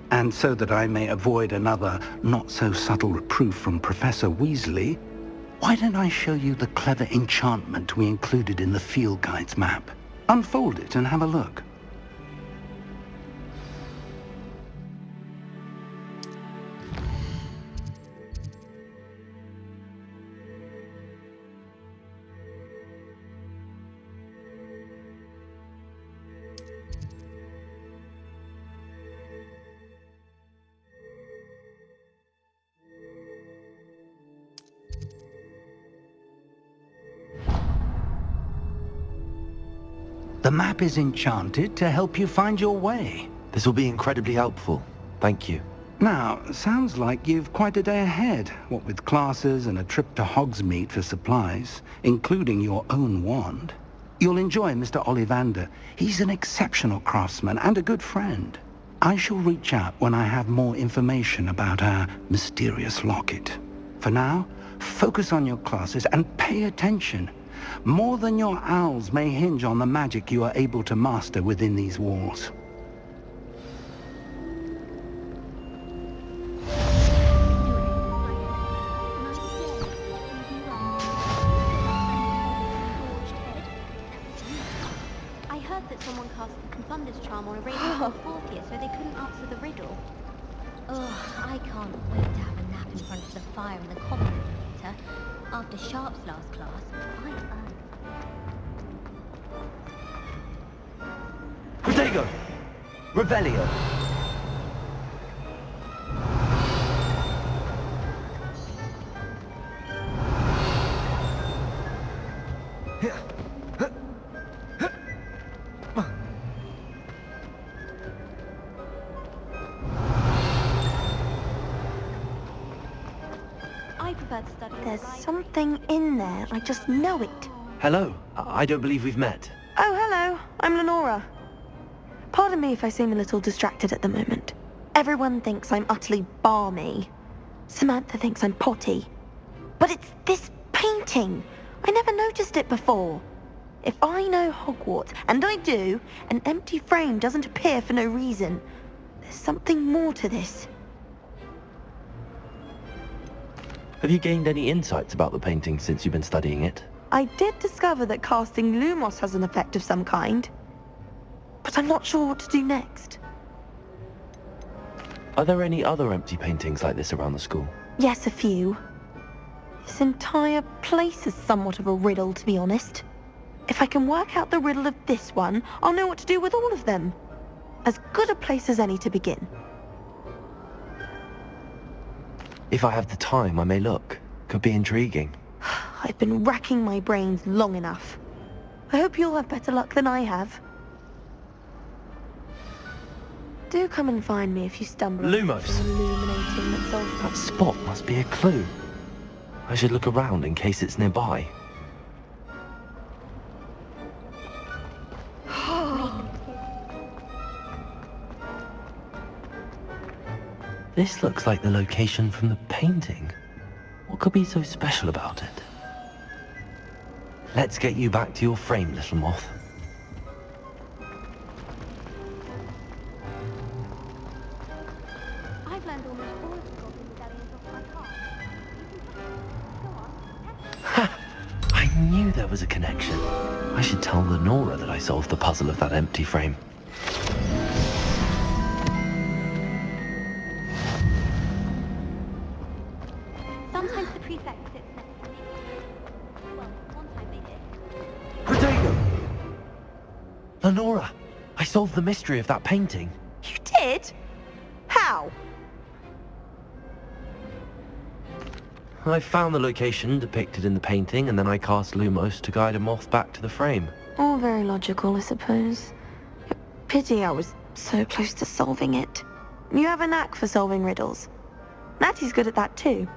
Speaker 1: and so that I may avoid another not-so-subtle reproof from Professor Weasley, why don't I show you the clever enchantment we included in the field guide's map? Unfold it and have a look. The map is enchanted to help you find your way.
Speaker 2: This will be incredibly helpful. Thank you.
Speaker 1: Now, sounds like you've quite a day ahead, what with classes and a trip to Hogsmeade for supplies, including your own wand. You'll enjoy Mr. Ollivander. He's an exceptional craftsman and a good friend. I shall reach out when I have more information about our mysterious locket. For now, focus on your classes and pay attention. More than your owls may hinge on the magic you are able to master within these walls.
Speaker 14: I heard that someone cast the Confunders charm on a radiant Fortier, so they couldn't answer the riddle. Ugh, I can't wait to have a nap in front of the fire in the common room later. After Sharp's last class, quite early.
Speaker 2: Protego! Revelio!
Speaker 14: I prefer to study.
Speaker 16: There's something in there. I just know it.
Speaker 2: Hello. I don't believe we've met.
Speaker 16: Oh, hello. I'm Lenora. Pardon me if I seem a little distracted at the moment. Everyone thinks I'm utterly balmy. Samantha thinks I'm potty. But it's this painting. I never noticed it before. If I know Hogwarts, and I do, an empty frame doesn't appear for no reason. There's something more to this.
Speaker 2: Have you gained any insights about the painting since you've been studying it?
Speaker 16: I did discover that casting Lumos has an effect of some kind. But I'm not sure what to do next.
Speaker 2: Are there any other empty paintings like this around the school?
Speaker 16: Yes, a few. This entire place is somewhat of a riddle, to be honest. If I can work out the riddle of this one, I'll know what to do with all of them. As good a place as any to begin.
Speaker 2: If I have the time, I may look. Could be intriguing.
Speaker 16: I've been racking my brains long enough. I hope you'll have better luck than I have. Do come and find me if you stumble
Speaker 2: Lumos!
Speaker 16: on something illuminating that solves
Speaker 2: That spot must be a clue. I should look around in case it's nearby. This looks like the location from the painting. What could be so special about it? Let's get you back to your frame, little moth.
Speaker 16: I've learned almost all of the goblin medallions off my car. Go on.
Speaker 2: I knew there was a connection. I should tell Lenora that I solved the puzzle of that empty frame.
Speaker 16: Sometimes the prefect sits next to me. Well, one time they did.
Speaker 2: Protego! Lenora! I solved the mystery of that painting.
Speaker 16: You did? How?
Speaker 2: I found the location depicted in the painting, and then I cast Lumos to guide a moth back to the frame.
Speaker 16: All very logical, I suppose. Pity I was so close to solving it. You have a knack for solving riddles. Natty's good at that too.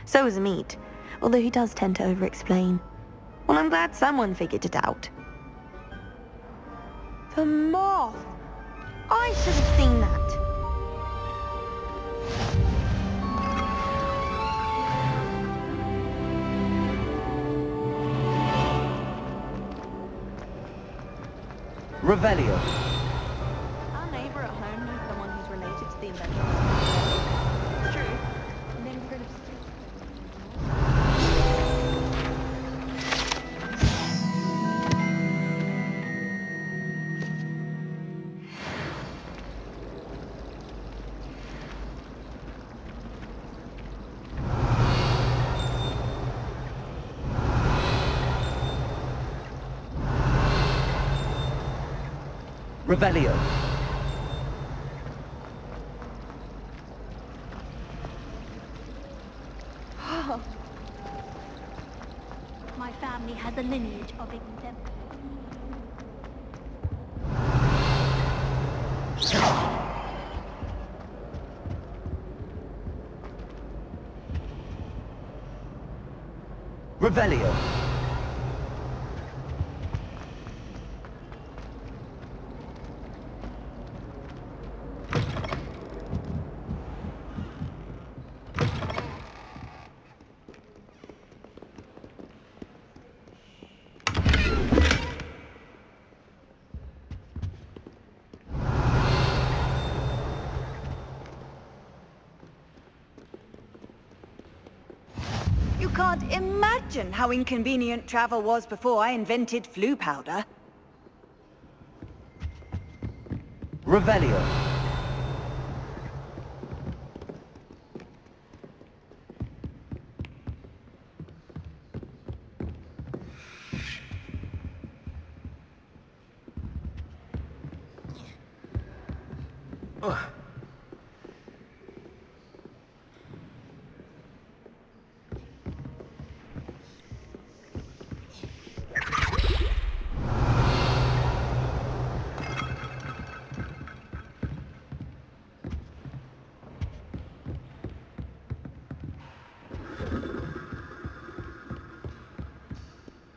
Speaker 16: So is Meat, although he does tend to over-explain. Well, I'm glad someone figured it out. The moth! I should have seen that.
Speaker 2: Revelio.
Speaker 16: Our neighbour at home knows someone who's related to the inventor. It's true. And then we're going to
Speaker 2: Revelio.
Speaker 16: My family has a lineage of exemplars.
Speaker 2: Revelio.
Speaker 17: You can't imagine how inconvenient travel was before I invented flu powder.
Speaker 2: Revelio.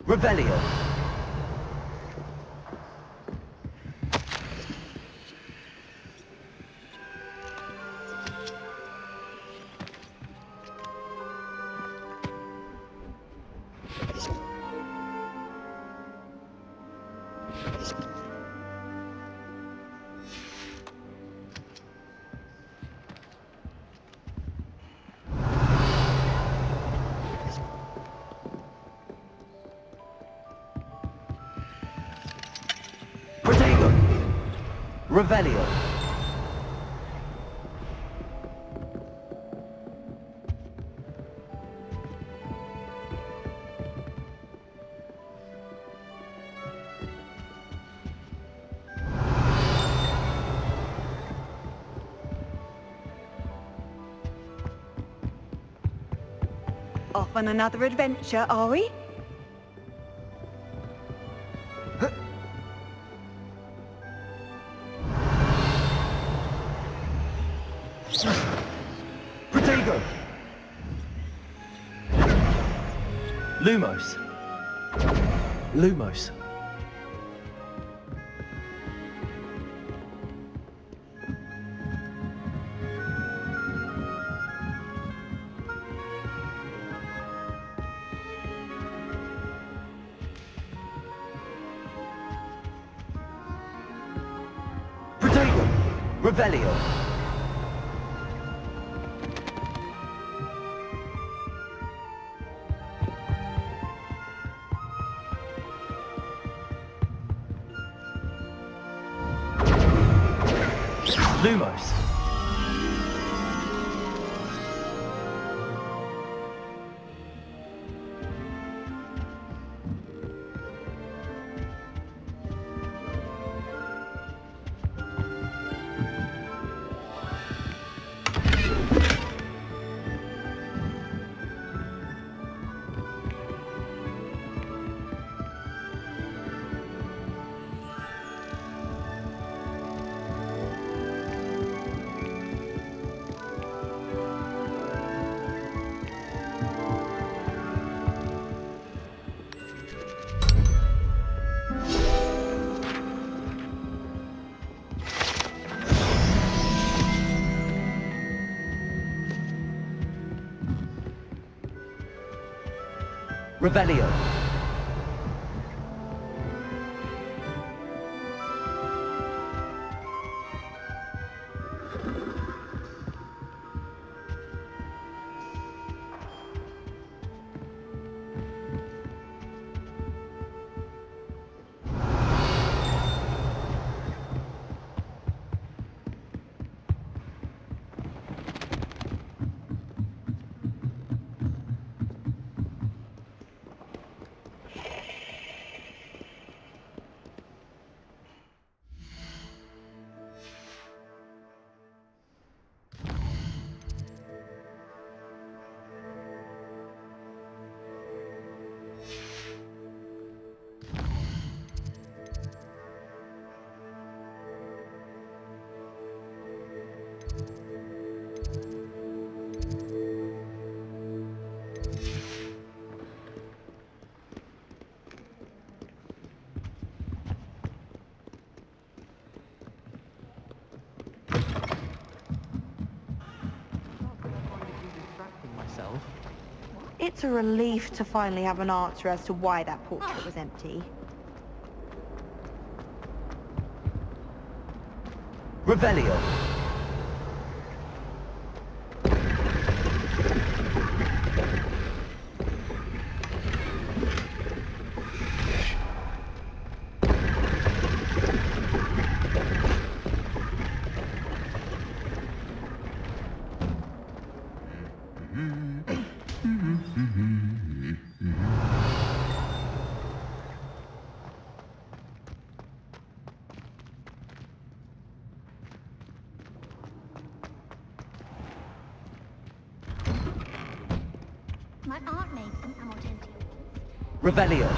Speaker 2: Revelio. Revelio.
Speaker 17: Off on another adventure, are we?
Speaker 2: Protego! Lumos! Lumos! Protego! Revelio! Lumos. Revelio.
Speaker 16: It's a relief to finally have an answer as to why that portrait was empty.
Speaker 2: Revelio.
Speaker 11: My aunt made them. I'm authentic.
Speaker 2: Revelio.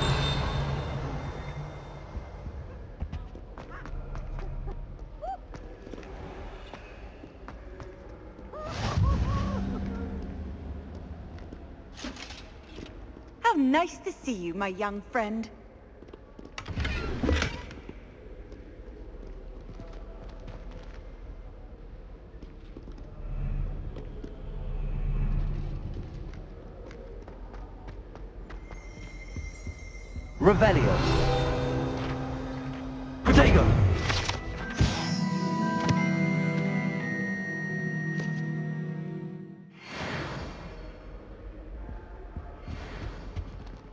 Speaker 17: How nice to see you, my young friend.
Speaker 2: Revelio. Protego.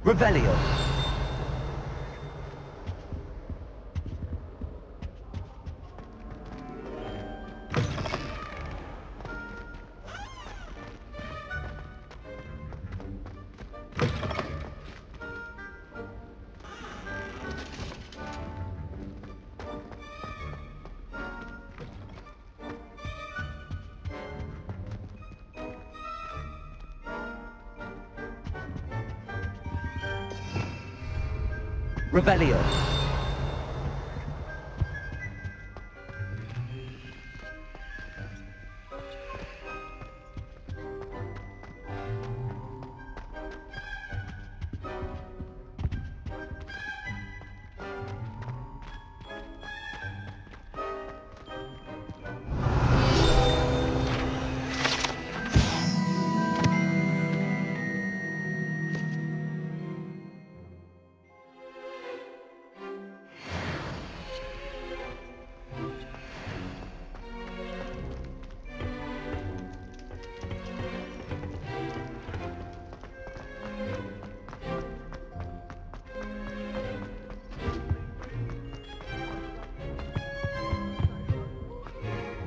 Speaker 2: Revelio. Revelio.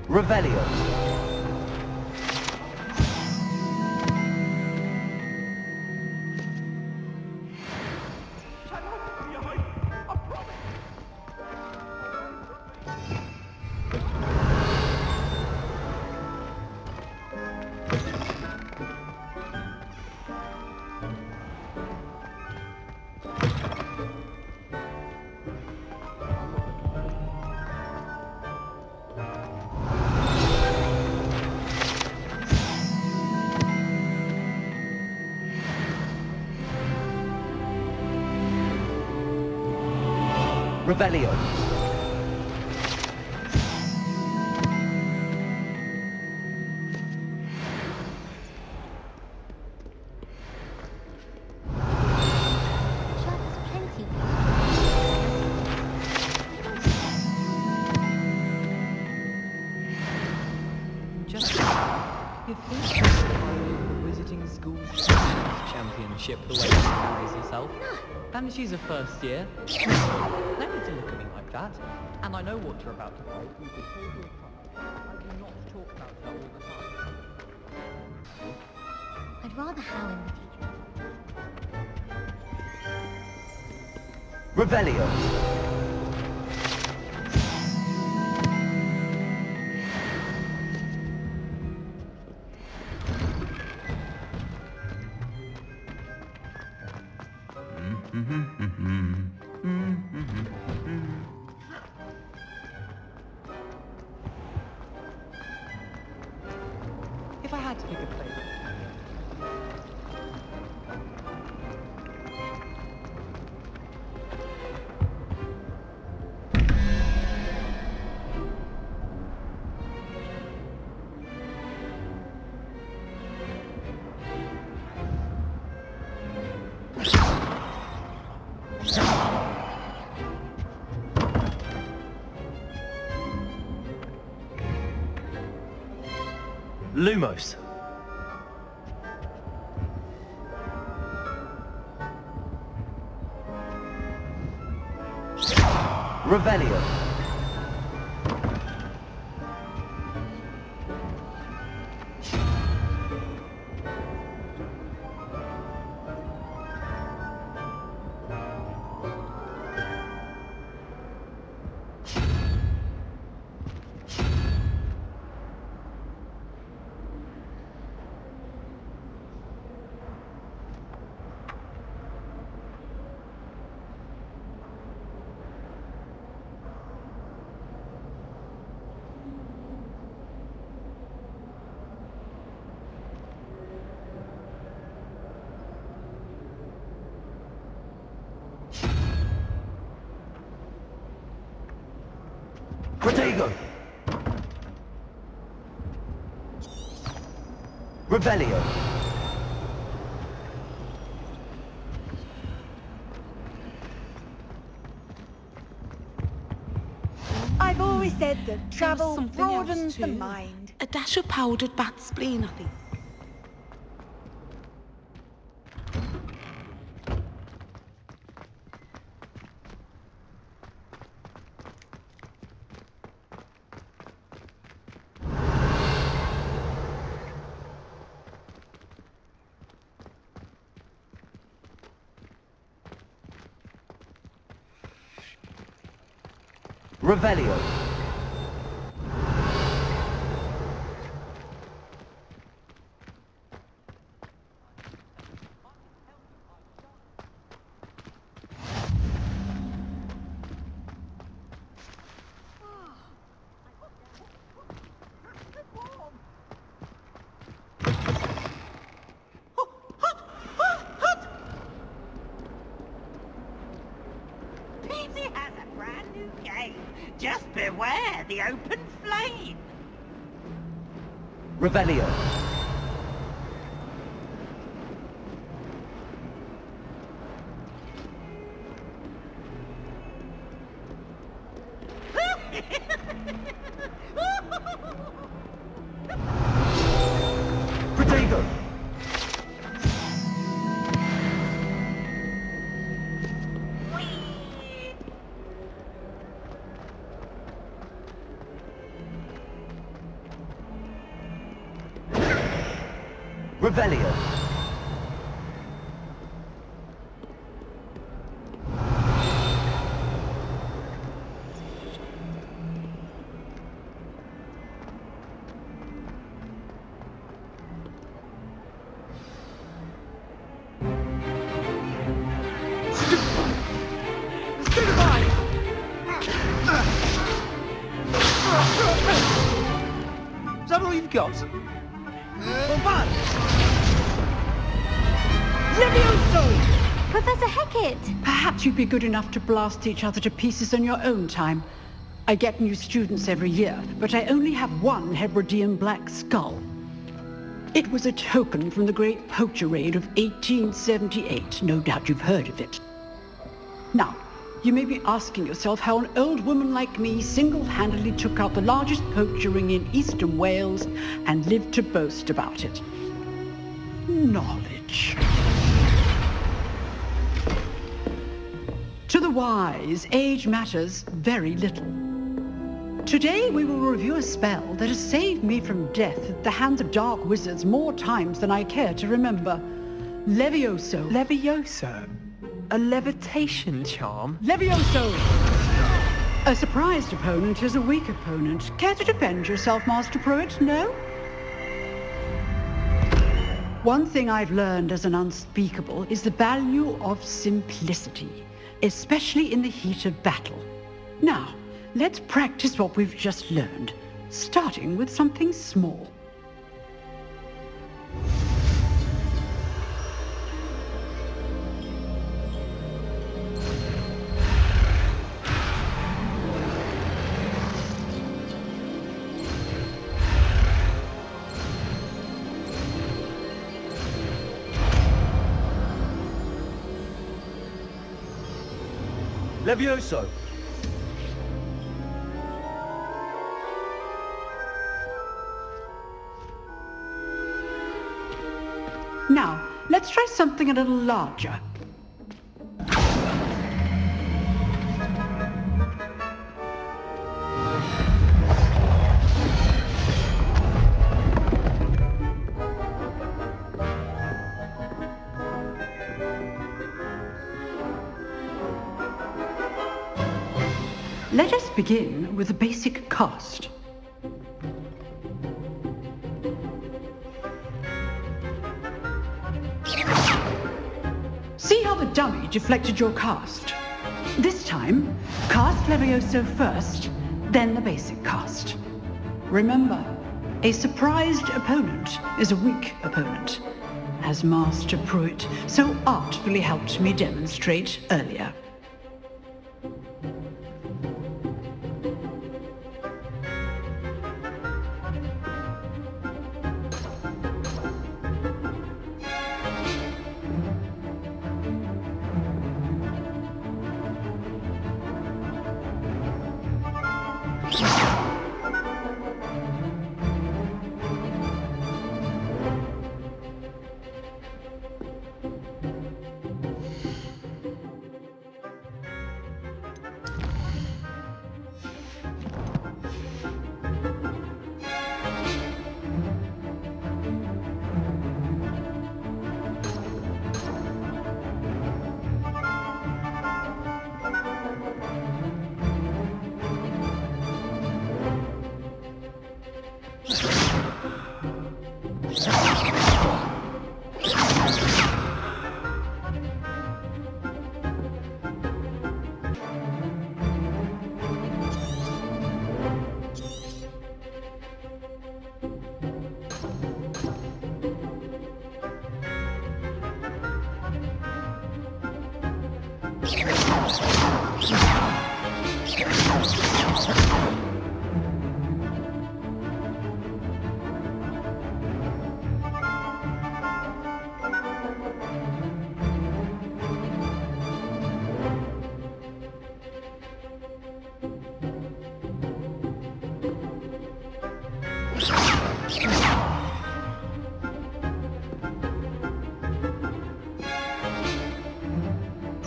Speaker 2: Revelio. Revelio.
Speaker 12: You'd think you could the Wizarding School's championship the way she carries herself. And she's a first year. No need to look at me like that. And I know what you're about to say. I do not talk about her all the time.
Speaker 14: I'd rather Howling with you.
Speaker 2: Revelio.
Speaker 12: If I had to pick a place.
Speaker 2: Lumos. Revelio. Protego. Revelio.
Speaker 17: I've always said that travel broadens the mind.
Speaker 18: A dash of powdered bat spleen, I think.
Speaker 2: Revelio.
Speaker 10: Just beware the open flame.
Speaker 2: Revelio. Protego. Revelio.
Speaker 1: Is that all you've got?
Speaker 17: Levioso!
Speaker 14: Professor Hecat!
Speaker 19: Perhaps you'd be good enough to blast each other to pieces on your own time. I get new students every year, but I only have one Hebridean black skull. It was a token from the Great Poacher Raid of 1878. No doubt you've heard of it. Now, you may be asking yourself how an old woman like me single-handedly took out the largest poacher ring in eastern Wales and lived to boast about it. Knowledge. To the wise, age matters very little. Today we will review a spell that has saved me from death at the hands of dark wizards more times than I care to remember. Levioso.
Speaker 15: Levioso? A levitation charm?
Speaker 19: Levioso! A surprised opponent is a weak opponent. Care to defend yourself, Master Pruitt? No? One thing I've learned as an unspeakable is the value of simplicity, especially in the heat of battle. Now, let's practice what we've just learned, starting with something small.
Speaker 2: Levioso.
Speaker 19: Now, let's try something a little larger. Let us begin with a basic cast. See how the dummy deflected your cast? This time, cast Levioso first, then the basic cast. Remember, a surprised opponent is a weak opponent, as Master Pruitt so artfully helped me demonstrate earlier.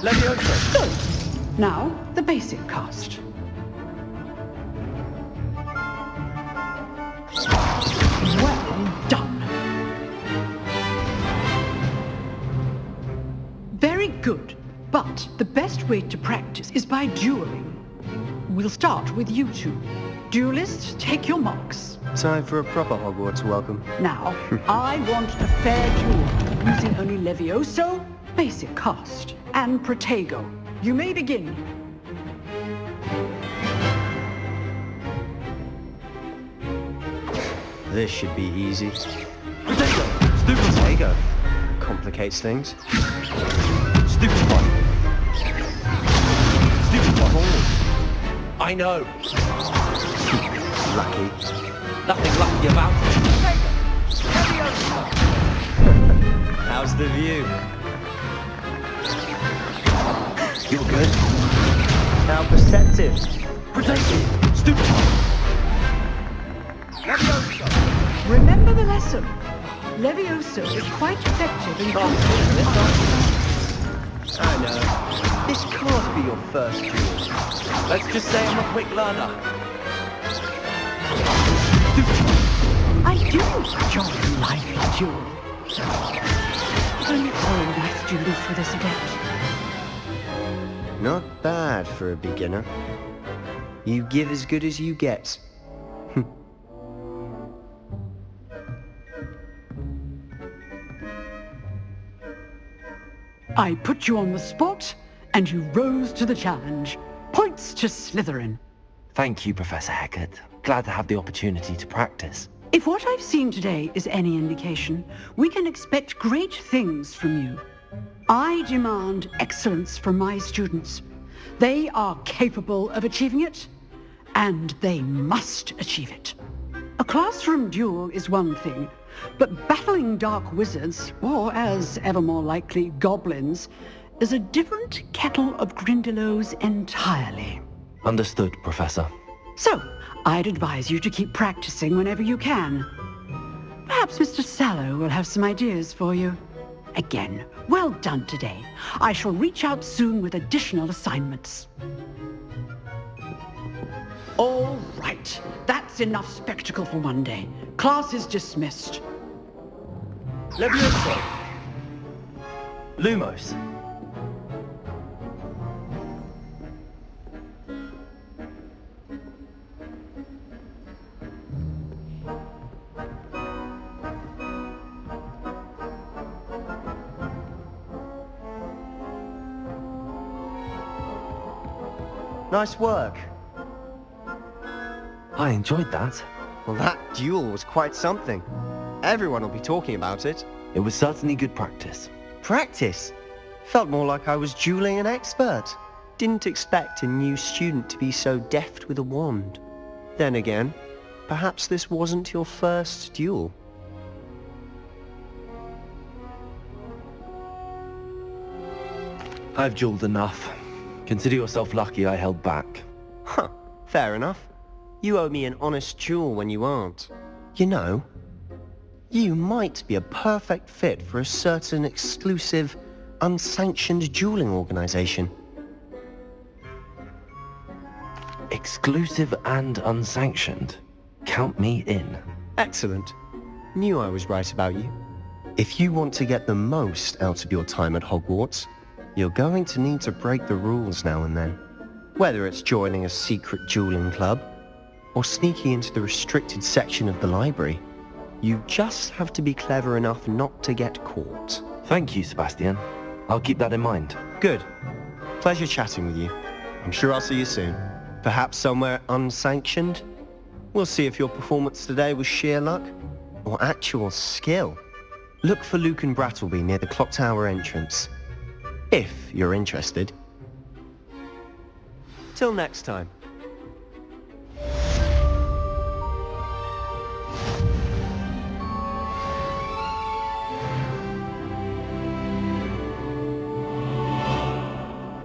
Speaker 2: Levioso!
Speaker 19: Good. Now, the basic cast. Well done. Very good. But the best way to practice is by dueling. We'll start with you two. Duelists, take your marks.
Speaker 13: Time for a proper Hogwarts welcome.
Speaker 19: Now, I want a fair duel, using only Levioso, basic cast, and Protego. You may begin.
Speaker 13: This should be easy. Protego! Complicates things.
Speaker 2: Stupid one. I know.
Speaker 13: Lucky.
Speaker 2: Nothing lucky about it.
Speaker 13: How's the view?
Speaker 2: You're good.
Speaker 13: How perceptive.
Speaker 2: Protego! Stupid one.
Speaker 19: Remember the lesson. Levioso is quite effective in
Speaker 13: I know. This can't be your first duel.
Speaker 2: Let's just say I'm a quick learner.
Speaker 19: I do enjoy lively duels. Only all my students for this event.
Speaker 13: Not bad for a beginner. You give as good as you get.
Speaker 19: I put you on the spot, and you rose to the challenge. Points to Slytherin.
Speaker 2: Thank you, Professor Hecat. Glad to have the opportunity to practice.
Speaker 19: If what I've seen today is any indication, we can expect great things from you. I demand excellence from my students. They are capable of achieving it, and they must achieve it. A classroom duel is one thing, but battling dark wizards, or as ever more likely, goblins, is a different kettle of Grindylows entirely.
Speaker 2: Understood, Professor.
Speaker 19: So, I'd advise you to keep practicing whenever you can. Perhaps Mr. Sallow will have some ideas for you. Again, well done today. I shall reach out soon with additional assignments. All right, that's enough spectacle for one day. Class is dismissed.
Speaker 2: Levioso! Lumos!
Speaker 13: Nice work.
Speaker 2: I enjoyed that.
Speaker 13: Well, that duel was quite something. Everyone will be talking about it.
Speaker 2: It was certainly good practice.
Speaker 13: Practice? Felt more like I was dueling an expert. Didn't expect a new student to be so deft with a wand. Then again, perhaps this wasn't your first duel.
Speaker 2: I've dueled enough. Consider yourself lucky I held back.
Speaker 13: Huh, fair enough. You owe me an honest duel when you aren't. You know, you might be a perfect fit for a certain exclusive, unsanctioned dueling organization.
Speaker 2: Exclusive and unsanctioned? Count me in.
Speaker 13: Excellent. Knew I was right about you. If you want to get the most out of your time at Hogwarts, you're going to need to break the rules now and then. Whether it's joining a secret dueling club, or sneaking into the restricted section of the library, you just have to be clever enough not to get caught.
Speaker 2: Thank you, Sebastian. I'll keep that in mind.
Speaker 13: Good. Pleasure chatting with you. I'm sure I'll see you soon. Perhaps somewhere unsanctioned? We'll see if your performance today was sheer luck, or actual skill. Look for Luke and Brattleby near the clock tower entrance. If you're interested. Till next time.